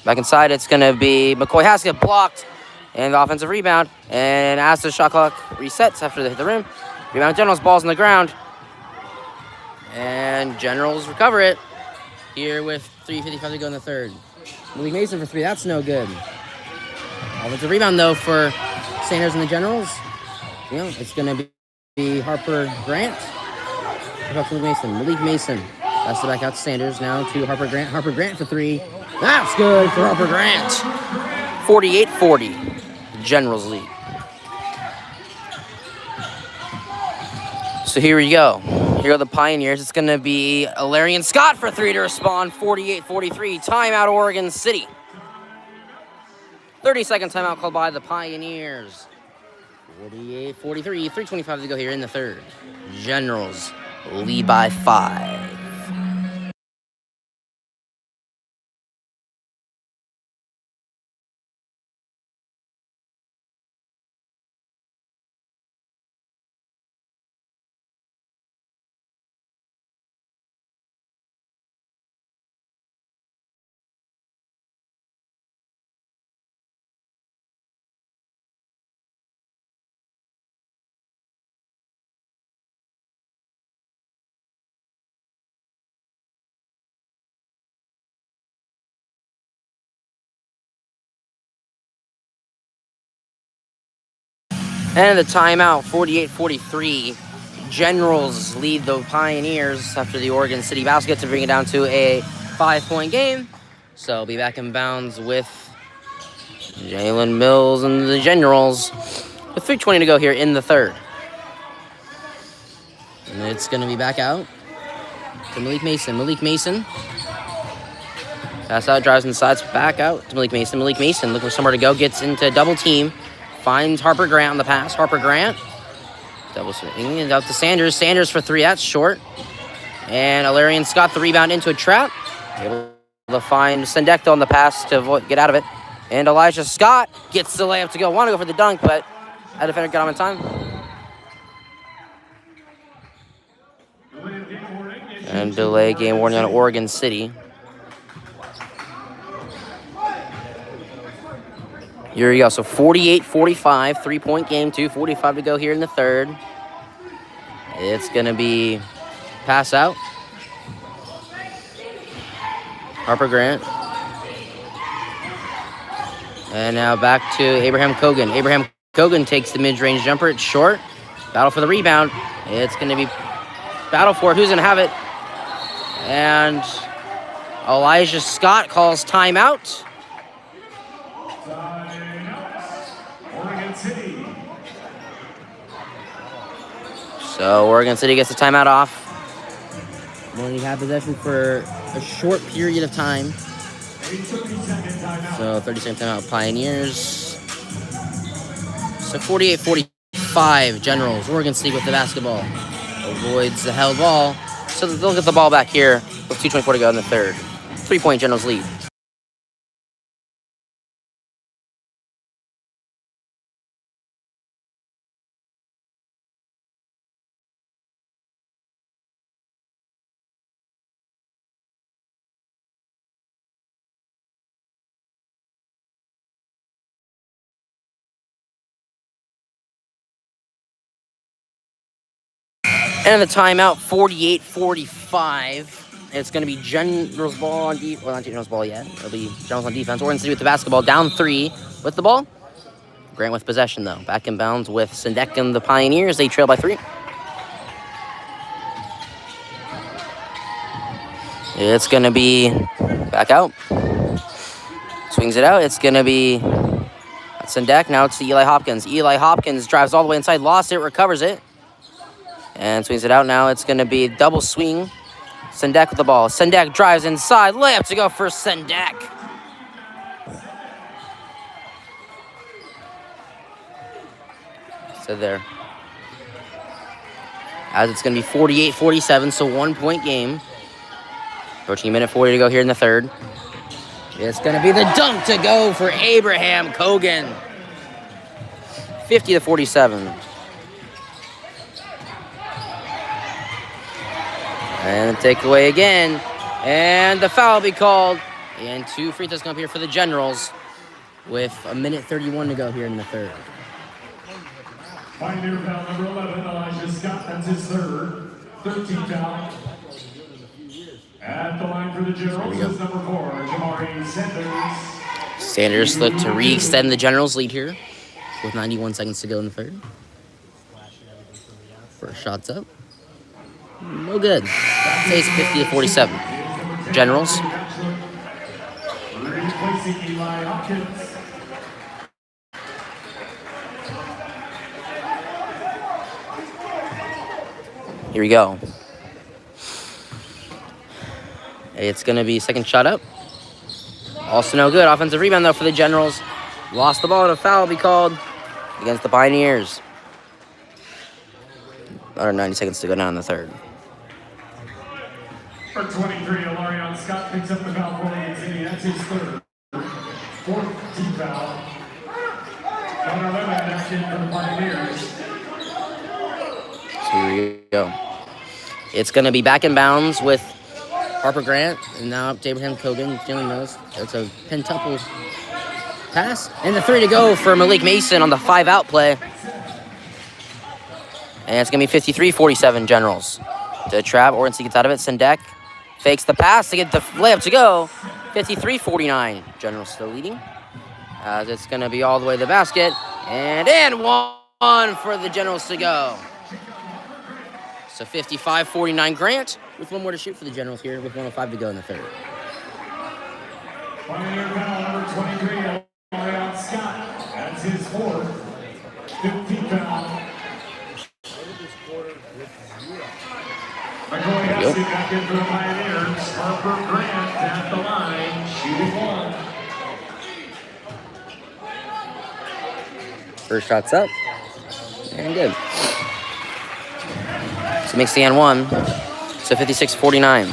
back inside. It's going to be McCoy Haskett blocked. And the offensive rebound. And as the shot clock resets after they hit the rim. Rebound Generals, balls on the ground. And Generals recover it. Here with 3:55 to go in the third. Malik Mason for 3. That's no good. Offensive rebound, though, for Sanders and the Generals. You know, it's going to be Harper Grant. Malik Mason. Malik Mason. That's the back out to Sanders. Now to Harper Grant. Harper Grant for 3. That's good for Harper Grant. 48-40. Generals lead. So here we go. Here go the Pioneers. It's going to be Alarion Scott for 3 to respond. 48-43. Timeout, Oregon City. 30-second timeout called by the Pioneers. 48-43. 3:25 to go here in the third. Generals lead by 5. And the timeout, 48-43. Generals lead the Pioneers after the Oregon City basket to bring it down to a 5-point game. So be back in bounds with Jalen Mills and the Generals with 3:20 to go here in the third. And it's going to be back out to Malik Mason. Malik Mason. Pass out, drives inside, back out to Malik Mason. Malik Mason looking for somewhere to go, gets into double team. Finds Harper Grant on the pass. Harper Grant. Double swing. And out to Sanders. Sanders for 3. That's short. And Alarion Scott the rebound into a trap. Able to find Sendek on the pass to get out of it. And Elijah Scott gets the layup to go. Want to go for the dunk, but that defender got him in time. And delay game warning on Oregon City. Here we go. So 48-45, 3-point game, 2:45 to go here in the third. It's going to be pass out. Harper Grant. And now back to Abraham Kogan. Abraham Kogan takes the mid-range jumper. It's short. Battle for the rebound. It's going to be battle for it. Who's going to have it? And Elijah Scott calls timeout. So Oregon City gets the timeout off. We'll only have possession for a short period of time. So 30-second timeout, Pioneers. So 48-45, Generals. Oregon City with the basketball. Avoids the held ball. So they'll get the ball back here with 2:24 to go in the third. 3-point Generals lead. And the timeout, 48-45. It's going to be Generals ball on defense. Well, not Generals ball yet. It'll be Generals on defense. Oregon City with the basketball, down 3 with the ball. Grant with possession, though. Back in bounds with Sendek and the Pioneers. They trail by 3. It's going to be back out. Swings it out. It's going to be Sendek. Now it's to Eli Hopkins. Eli Hopkins drives all the way inside. Lost it. Recovers it. And swings it out. Now it's going to be double swing. Sendek with the ball. Sendek drives inside. Layup to go for Sendek. So there. As it's going to be 48-47, so 1-point game. 13-minute 40 to go here in the third. It's going to be the dunk to go for Abraham Kogan. 50-47. And the takeaway again. And the foul will be called. And 2 free throws come up here for the Generals with 1:31 to go here in the third. Pioneer foul number 11, Elijah Scott. That's his third. 13 foul. At the line for the Generals is number 4, Jamari Sanders. Sanders look to re-extend the Generals' lead here with 91 seconds to go in the third. First shot's up. No good. Stays 50-47. Generals. Replacing Eli Hopkins. Here we go. It's going to be second shot up. Also no good. Offensive rebound, though, for the Generals. Lost the ball, and a foul will be called against the Pioneers. Under 90 seconds to go down in the third. For 23, Alarion Scott picks up the foul for Oregon City. That's his third. 4th team foul. Connor Lemon back in for the Pioneers. So here we go. It's going to be back in bounds with Harper Grant, and now up to Abraham Kogan. Dealing those. It's a pentuple pass. And the 3 to go for Malik Mason on the 5-out play. And it's going to be 53-47 Generals. The trap, Oregon City gets out of it. Sendek fakes the pass to get the layup to go. 53-49. Generals still leading. As it's going to be all the way to the basket. And in one for the Generals to go. So 55-49 Grant with 1 more to shoot for the Generals here with 1:05 to go in the third. Pioneer foul number 23, Alarion Scott. That's his 4th. 15 foul. McCoy has it back in for the Pioneers. Harper Grant at the line, shooting 1. First shot's up. And good. So makes the and 1. So 56-49.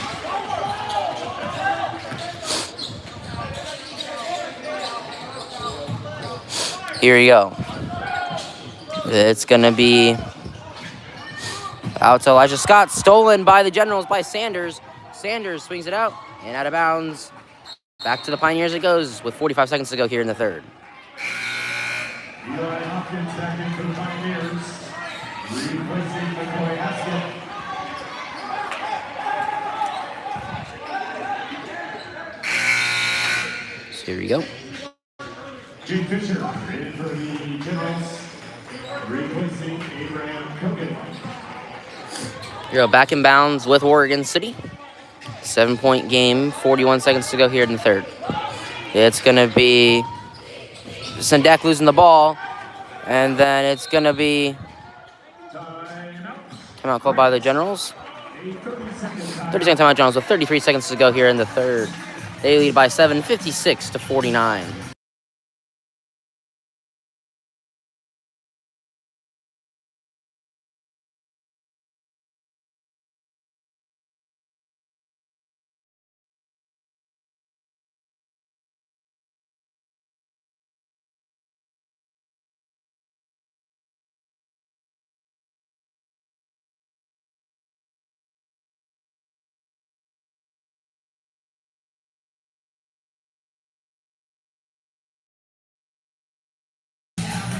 Here we go. It's going to be out to Elijah Scott. Stolen by the Generals by Sanders. Sanders swings it out and out of bounds. Back to the Pioneers it goes with 45 seconds to go here in the third. Eli Hopkins back in for the Pioneers. Replacing McCoy Haskett. So here we go. Gene Fisher in for the Generals. Replacing Abraham Kogan. Here we go, back in bounds with Oregon City. 7-point game, 41 seconds to go here in the third. It's going to be Sendek losing the ball, and then it's going to be timeout called by the Generals. 30-second timeout, Generals, with 33 seconds to go here in the third. They lead by 7, 56-49.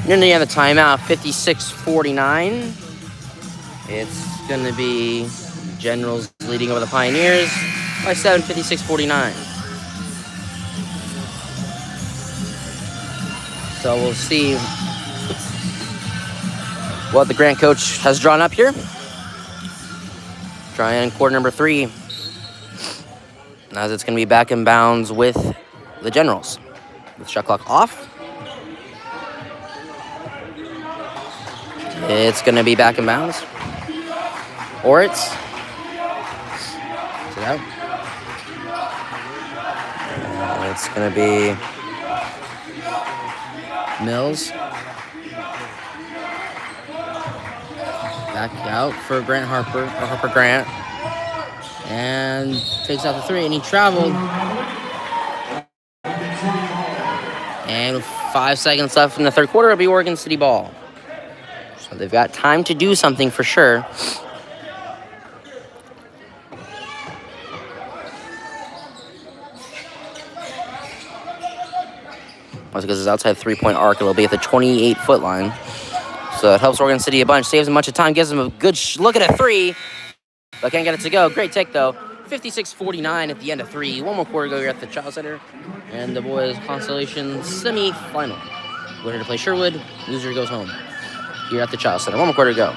Near the end of the timeout, 56-49. It's going to be Generals leading over the Pioneers by 7, 56-49. So we'll see what the Grant coach has drawn up here. Trying quarter number 3, as it's going to be back in bounds with the Generals. With shot clock off. It's going to be back in bounds. Oritz. Sit out. It's going to be Mills. Back out for Grant Harper, or Harper Grant. And takes out the 3, and he traveled. And with 5 seconds left in the third quarter, it'll be Oregon City ball. So they've got time to do something for sure. Because his outside three-point arc, it'll be at the 28-foot line. So it helps Oregon City a bunch, saves them a bunch of time, gives them a good look at a 3. But can't get it to go. Great take, though. 56-49 at the end of 3. One more quarter to go here at the Child Center. And the boys' consolation semi-final. Winner to play Sherwood, loser goes home. Here at the Child Center. One more quarter to go.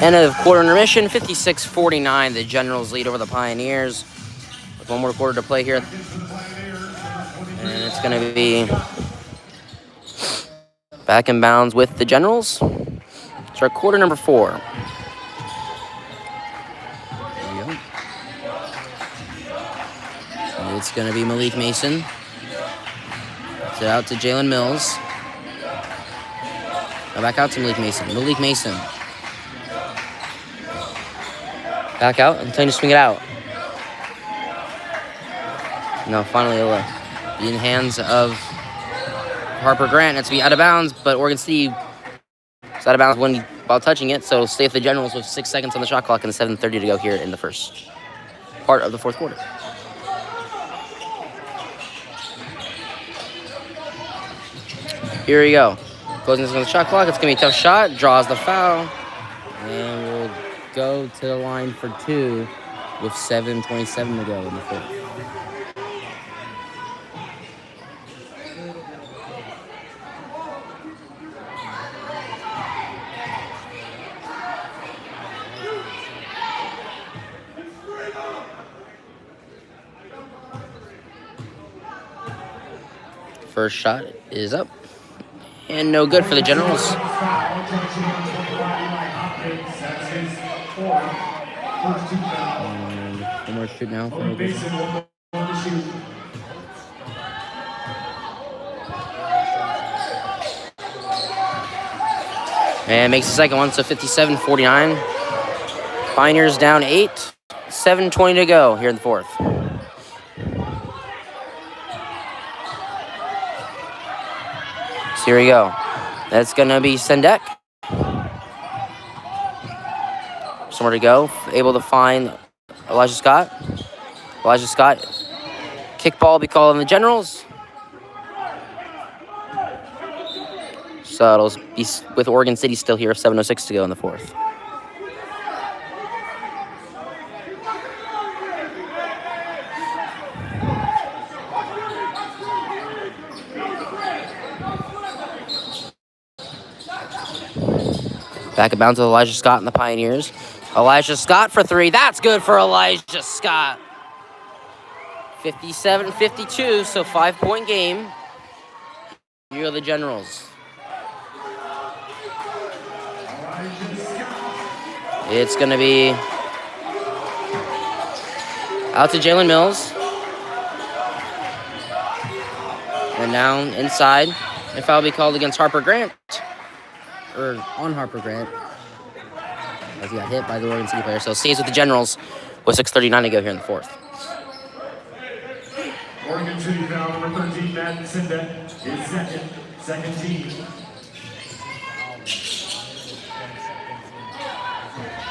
End of quarter intermission, 56-49. The Generals lead over the Pioneers. With one more quarter to play here. And it's going to be back in bounds with the Generals. Start quarter number 4. There you go. And it's going to be Malik Mason. It's out to Jalen Mills. Now back out to Malik Mason. Malik Mason. Back out and trying to swing it out. No, finally it'll be in the hands of Harper Grant. It's to be out of bounds, but Oregon City is out of bounds while touching it, so stay with the Generals with 6 seconds on the shot clock and 7:30 to go here in the first part of the fourth quarter. Here we go. Closing this on the shot clock. It's going to be a tough shot. Draws the foul. And we'll go to the line for 2 with 7:27 to go in the fourth. First shot is up. And no good for the Generals. And one more shoot now. And makes the second one, so 57-49. Pioneers down 8. 7:20 to go here in the fourth. So here we go. That's going to be Sendek. Somewhere to go. Able to find Elijah Scott. Elijah Scott. Kickball be called on the Generals. So it'll be with Oregon City still here. 7:06 to go in the fourth. Back of bounds with Elijah Scott and the Pioneers. Elijah Scott for 3. That's good for Elijah Scott. 57-52, so 5-point game. Here are the Generals. It's going to be out to Jalen Mills. And down inside. A foul will be called against Harper Grant. Or on Harper Grant. As he got hit by the Oregon City player. So it stays with the Generals with 6:39 to go here in the fourth. Oregon City foul number 13, Matt Sindek is second team.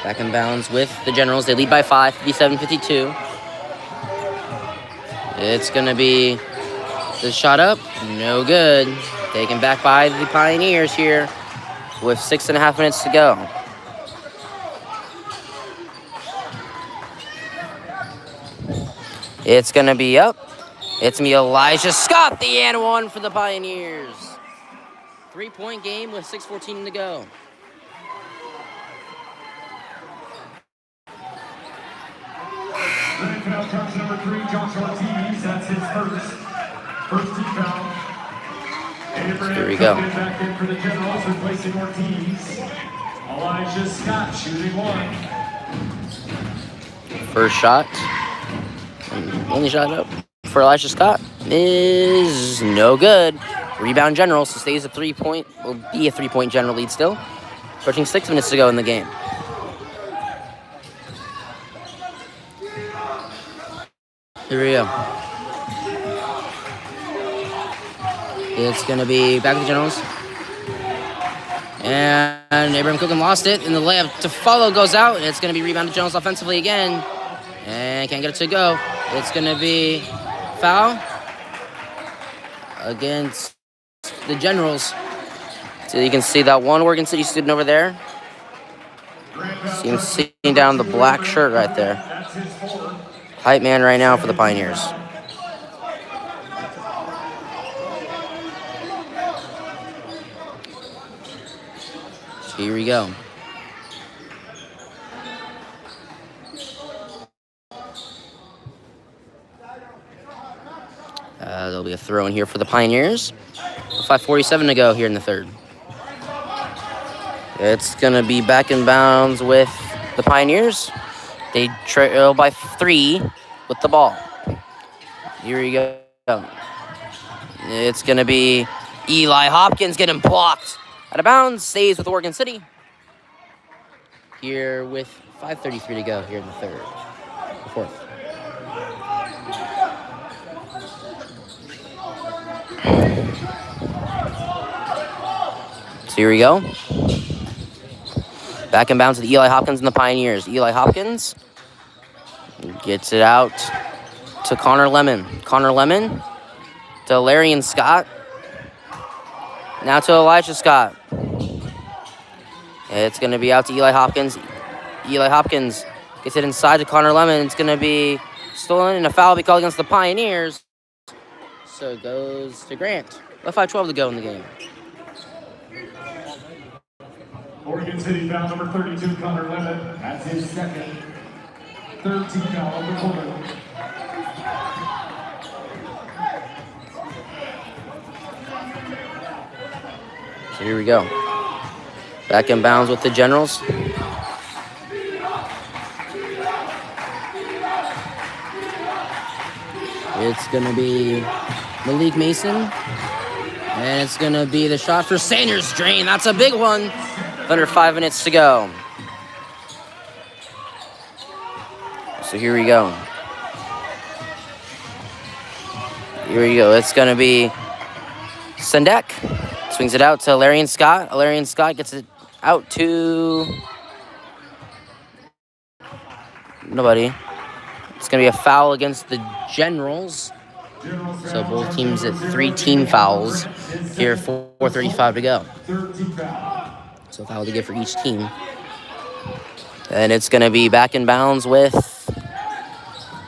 Back in bounds with the Generals. They lead by 5, 57-52. It's going to be the shot up. No good. Taken back by the Pioneers here with 6.5 minutes to go. It's going to be up. It's going to be Elijah Scott, the and one for the Pioneers. 3-point game with 6:14 to go. Red foul comes number 3, Joshua Ortiz. That's his first team foul. Here we go. Back in for the Generals, replacing Ortiz. Elijah Scott shooting 1. First shot. Only shot up for Elijah Scott is no good. Rebound General, so stays a 3-point, will be a 3-point General lead still. Approaching 6 minutes to go in the game. Here we go. It's going to be back to the Generals. And Abraham Cookham lost it, and the layup to follow goes out. It's going to be rebounded Generals offensively again. And can't get it to go. It's going to be foul against the Generals. So you can see that one Oregon City student over there. So you can see down the black shirt right there. Hype man right now for the Pioneers. So here we go. There'll be a throw in here for the Pioneers. 5:47 to go here in the third. It's going to be back in bounds with the Pioneers. They trail by 3 with the ball. Here we go. It's going to be Eli Hopkins getting blocked out of bounds. Stays with Oregon City. Here with 5:33 to go here in the third. The fourth. So here we go. Back in bounds with Eli Hopkins and the Pioneers. Eli Hopkins gets it out to Connor Lemon. Connor Lemon to Larian Scott. Now to Elijah Scott. It's going to be out to Eli Hopkins. Eli Hopkins gets it inside to Connor Lemon. It's going to be stolen, and a foul will be called against the Pioneers. So it goes to Grant. 5:12 to go in the game. Oregon City foul number 32, Connor Lemon. That's his second. 13 foul of the quarter. So here we go. Back in bounds with the Generals. It's going to be Malik Mason. And it's going to be the shot for Sanders Drain. That's a big one. Under 5 minutes to go. So here we go. Here we go. It's going to be Sendek. Swings it out to Larian Scott. Larian Scott gets it out to nobody. It's going to be a foul against the Generals. So both teams at 3 team fouls. Here, 4:35 to go. So foul to give for each team. And it's going to be back in bounds with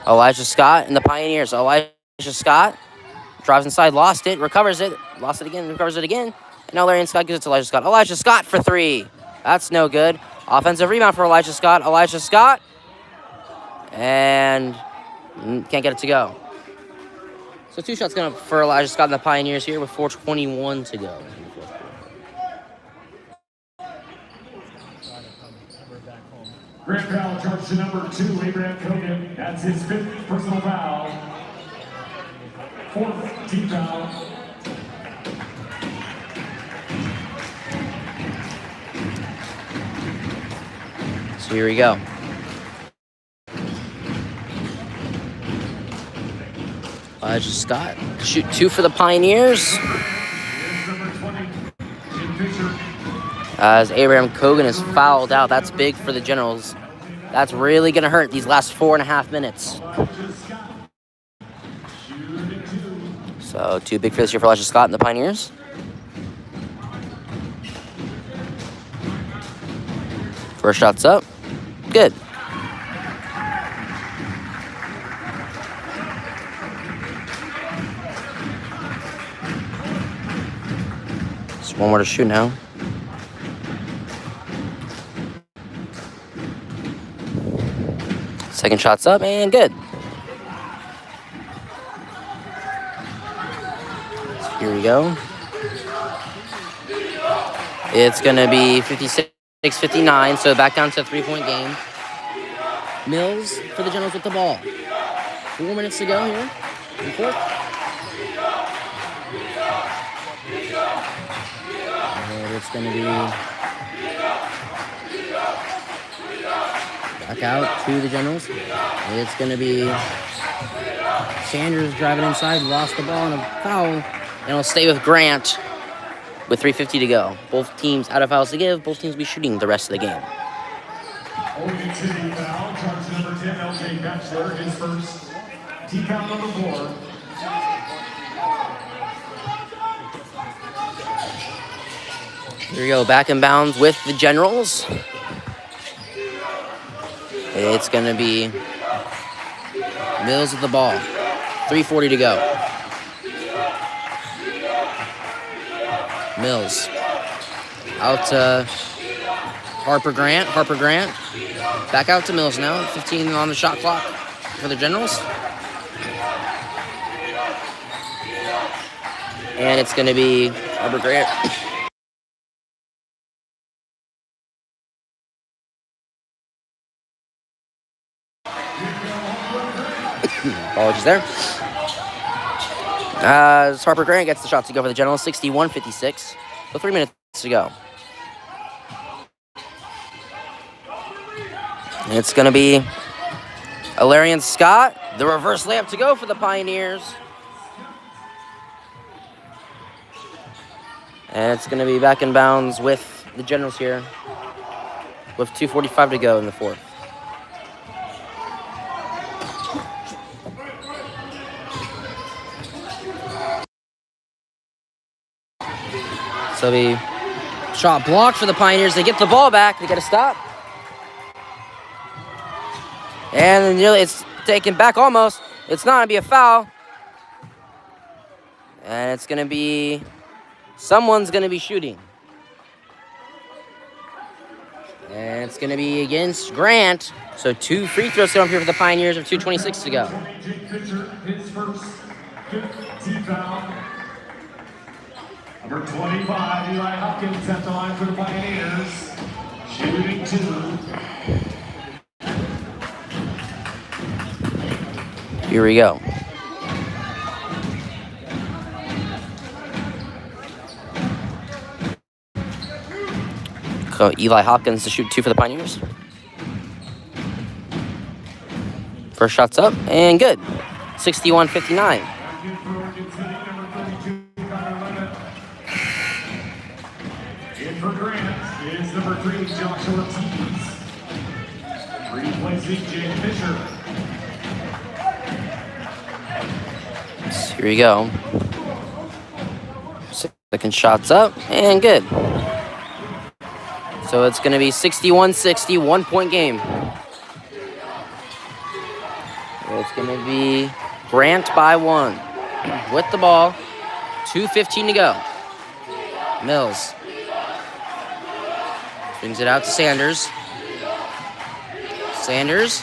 Elijah Scott and the Pioneers. Elijah Scott drives inside, lost it, recovers it, lost it again, recovers it again. And now Larian Scott gives it to Elijah Scott. Elijah Scott for 3. That's no good. Offensive rebound for Elijah Scott. Elijah Scott. And can't get it to go. So 2 shots going up for Elijah Scott and the Pioneers here with 4:21 to go. Grand foul charge to number 2, Abraham Kogan. That's his 5th personal foul. 4th team foul. So here we go. Elijah Scott to shoot 2 for the Pioneers. As Abraham Kogan is fouled out. That's big for the Generals. That's really going to hurt these last 4.5 minutes. So 2 big free throws here for Elijah Scott and the Pioneers. First shot's up. Good. Just 1 more to shoot now. Second shot's up and good. So here we go. It's going to be 56-59, so back down to a 3-point game. Mills for the Generals with the ball. 4 minutes to go here in the 4th. And it's going to be back out to the Generals. It's going to be Sanders driving inside, lost the ball and a foul. And it'll stay with Grant with 3:50 to go. Both teams out of fouls to give. Both teams will be shooting the rest of the game. Oregon City foul, charge number 10, LJ Batchelor, his first. Team foul number 4. Here we go, back in bounds with the Generals. It's going to be Mills with the ball. 3:40 to go. Mills out to Harper Grant. Harper Grant back out to Mills now. 15 on the shot clock for the Generals. And it's going to be Harper Grant. Apologies there. Harper Grant gets the shot to go for the Generals. 61-56 with 3 minutes to go. And it's going to be Alarian Scott. The reverse layup to go for the Pioneers. And it's going to be back in bounds with the Generals here with 2:45 to go in the 4th. So the shot blocked for the Pioneers. They get the ball back. They get a stop. And nearly it's taken back almost. It's not going to be a foul. And it's going to be, someone's going to be shooting. And it's going to be against Grant. So 2 free throws come up here for the Pioneers with 2:26 to go. His first team foul. Number 25, Eli Hopkins at the line for the Pioneers. Shooting 2. Here we go. So Eli Hopkins to shoot 2 for the Pioneers. First shot's up and good. 61-59. In for Grant is number 3, Joshua Tees. Replacing Jake Fisher. So here we go. Second shot's up and good. So it's going to be 61-60, 1-point game. It's going to be Grant by 1 with the ball. 2:15 to go. Mills Brings it out to Sanders. Sanders.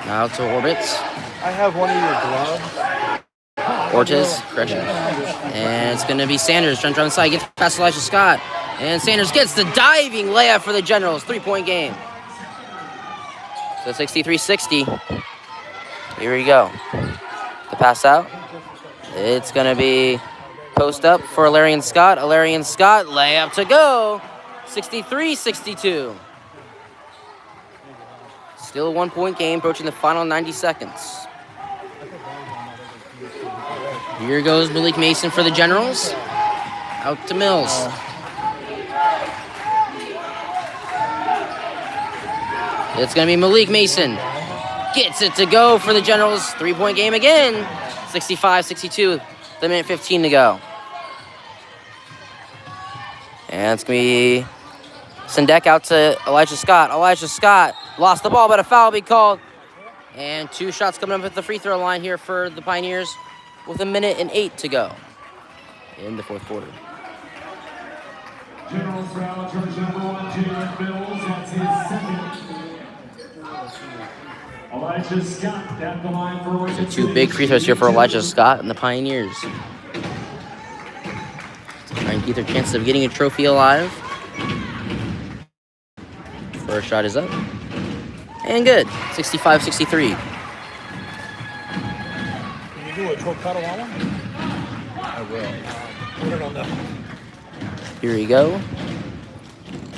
Now to Orbits. I have one of your gloves. Ortiz, correction. And it's going to be Sanders trying to run the side. Gets past Elijah Scott. And Sanders gets the diving layup for the Generals. 3-point game. So 63-60. Here we go. The pass out. It's going to be post up for Alarian Scott. Alarian Scott, layup to go. 63-62. Still a 1-point game, approaching the final 90 seconds. Here goes Malik Mason for the Generals. Out to Mills. It's going to be Malik Mason. Gets it to go for the Generals. 3-point game again. 65-62. The minute 15 to go. And it's going to be Sendek out to Elijah Scott. Elijah Scott lost the ball, but a foul will be called. And 2 shots coming up at the free throw line here for the Pioneers with 1:08 to go in the 4th quarter. General foul, jersey number 1, Jalen Mills. That's his second. Elijah Scott at the line for So 2 big free throws here for Elijah Scott and the Pioneers. Trying to keep their chances of getting a trophy alive. First shot is up. And good. 65-63. Can you do a Trocado on one? I will. Put it on that. Here we go.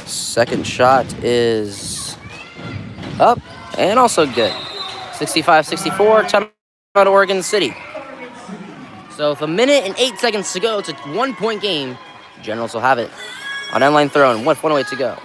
Second shot is up and also good. 65-64. Time out of Oregon City. So with 1:08 to go, it's a 1-point game. Generals will have it on end line throw and 1:08 to go.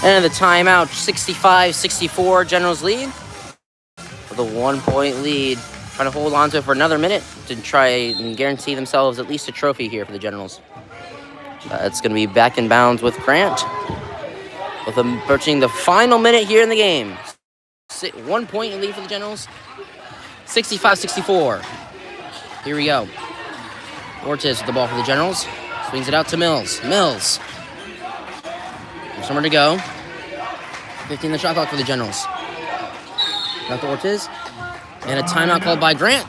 And the timeout, 65-64, Generals lead. With a 1-point lead. Trying to hold on to it for another minute to try and guarantee themselves at least a trophy here for the Generals. It's going to be back in bounds with Grant. With them approaching the final minute here in the game. 1-point lead for the Generals. 65-64. Here we go. Ortiz with the ball for the Generals. Swings it out to Mills. Mills. There's somewhere to go. 15 the shot clock for the Generals. Back to Ortiz. And a timeout called by Grant.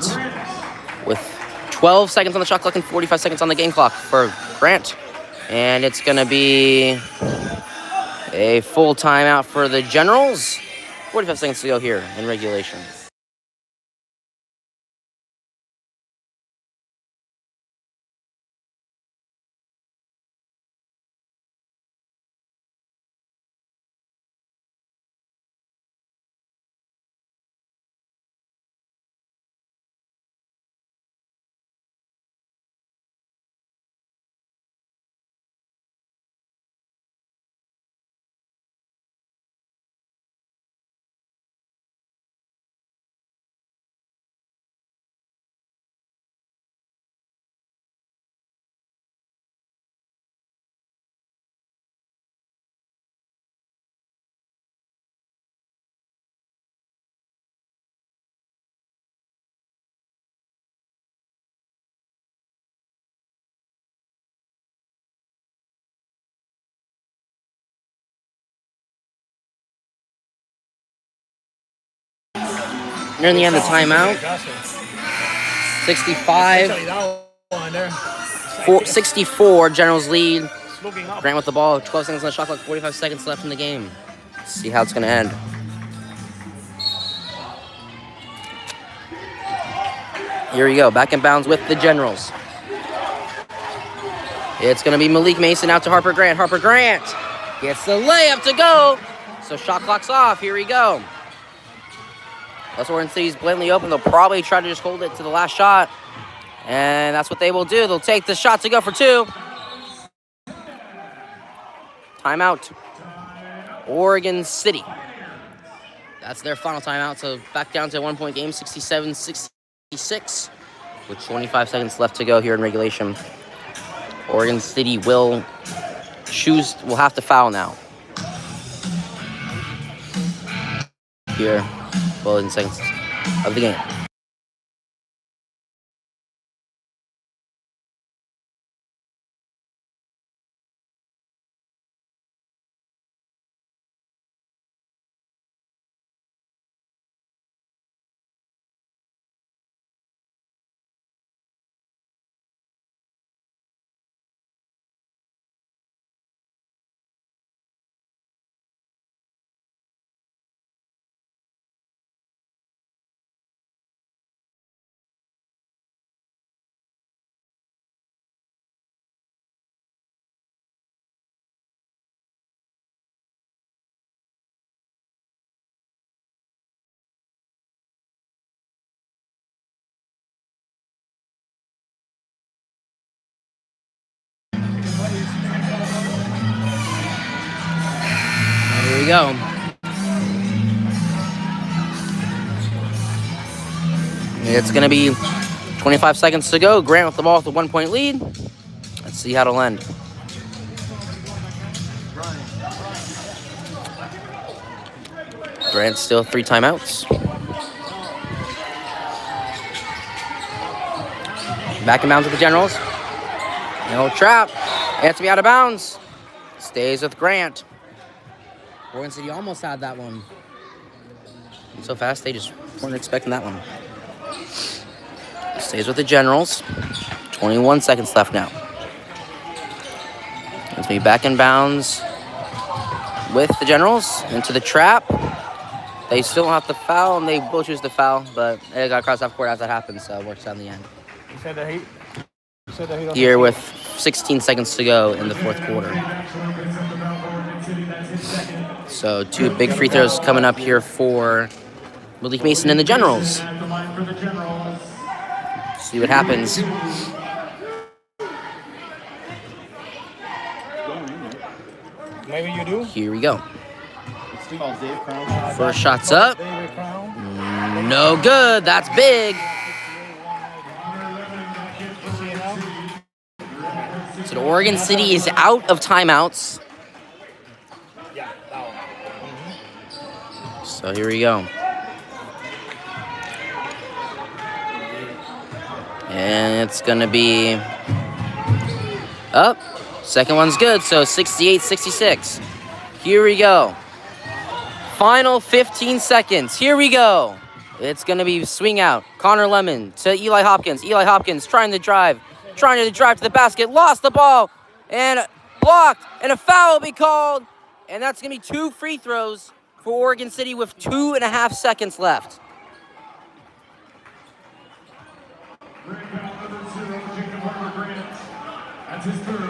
With 12 seconds on the shot clock and 45 seconds on the game clock for Grant. And it's going to be a full timeout for the Generals. 45 seconds to go here in regulation. Near the end of the timeout. 65. 64, Generals lead. Grant with the ball. 12 seconds on the shot clock. 45 seconds left in the game. Let's see how it's going to end. Here we go. Back in bounds with the Generals. It's going to be Malik Mason out to Harper Grant. Harper Grant gets the layup to go. So shot clock's off. Here we go. That's Oregon City's blatantly open. They'll probably try to just hold it to the last shot. And that's what they will do. They'll take the shot to go for 2. Timeout. Oregon City. That's their final timeout. So back down to a 1-point game, 67-66, with 25 seconds left to go here in regulation. Oregon City will have to foul now. Here, 12 seconds of the game. Here we go. It's going to be 25 seconds to go. Grant with the ball with a 1-point lead. Let's see how it'll end. Grant still 3 timeouts. Back in bounds with the Generals. No trap. It has to be out of bounds. Stays with Grant. Oregon City almost had that one. And so fast, they just weren't expecting that one. Stays with the Generals. 21 seconds left now. It's me back in bounds with the Generals into the trap. They still don't have to foul, and they will choose to foul, but they got crossed off court as that happens, so it works out in the end. Here with 16 seconds to go in the fourth quarter. So 2 big free throws coming up here for Malik Mason and the Generals. See what happens. Maybe you do. Here we go. First shot's up. No good. That's big. So Oregon City is out of timeouts. So here we go. And it's going to be up. Second one's good, so 68-66. Here we go. Final 15 seconds. Here we go. It's going to be swing out. Connor Lemon to Eli Hopkins. Eli Hopkins trying to drive to the basket. Lost the ball and blocked. And a foul will be called. And that's going to be 2 free throws for Oregon City with 2.5 seconds left. That's his third.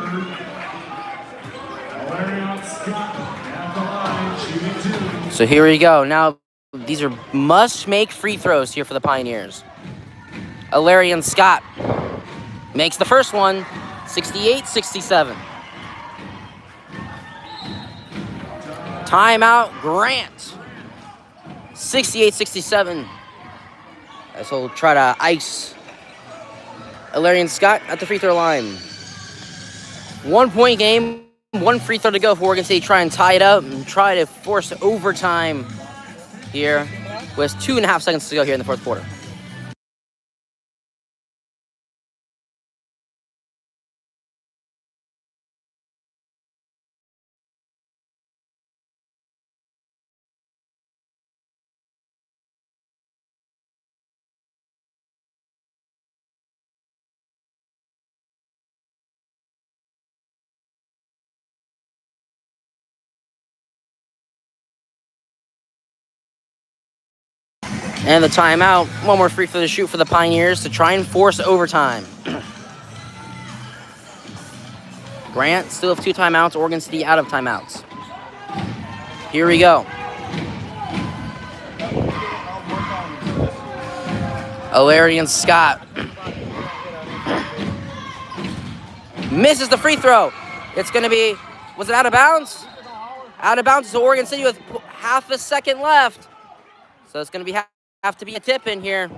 So here we go. Now, these are must-make free throws here for the Pioneers. Alarian Scott makes the first one, 68-67. Timeout, Grant, 68-67. So we'll try to ice Alarian Scott at the free throw line. 1-point game, 1 free throw to go for Oregon State. Try and tie it up and try to force overtime here with 2.5 seconds to go here in the fourth quarter. And the timeout. One more free throw to shoot for the Pioneers to try and force overtime. Grant still have 2 timeouts. Oregon City out of timeouts. Here we go. Alarian Scott misses the free throw. It's going to be, was it out of bounds? Out of bounds to Oregon City with half a second left. So it's going to be have to be a tip in here.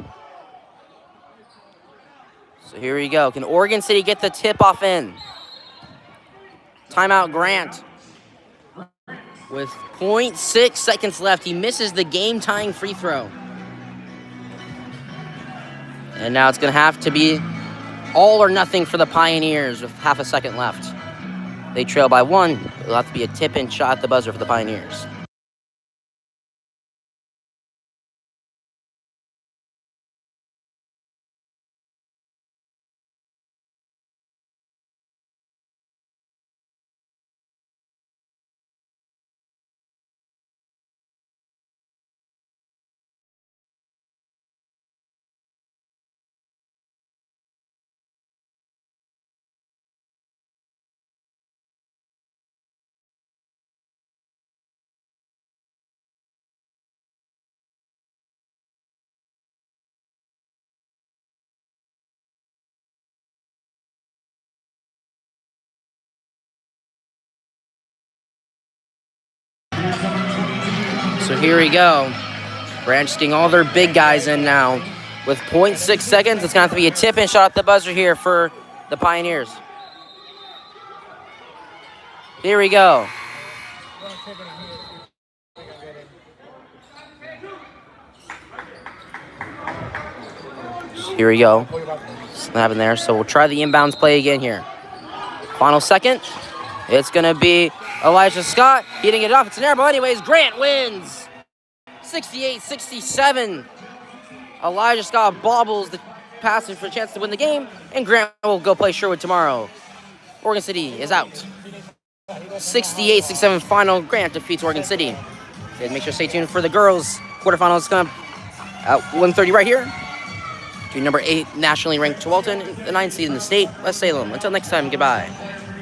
So here we go. Can Oregon City get the tip off in? Timeout Grant. With 0.6 seconds left, he misses the game-tying free throw. And now it's going to have to be all or nothing for the Pioneers with half a second left. They trail by 1. It'll have to be a tip-in shot at the buzzer for the Pioneers. So here we go. Branch getting all their big guys in now. With 0.6 seconds, it's going to have to be a tip-in shot at the buzzer here for the Pioneers. Here we go. Here we go. Snapping there. So we'll try the inbounds play again here. Final second. It's going to be Elijah Scott. He didn't get it off. It's an air ball anyways. Grant wins. 68-67. Elijah Scott bobbles the passage for a chance to win the game. And Grant will go play Sherwood tomorrow. Oregon City is out. 68-67 final. Grant defeats Oregon City. And make sure to stay tuned for the girls' quarterfinals coming up at 1:30 right here. Between number 8 nationally ranked Tualatin and the 9th seed in the state, West Salem. Until next time, goodbye.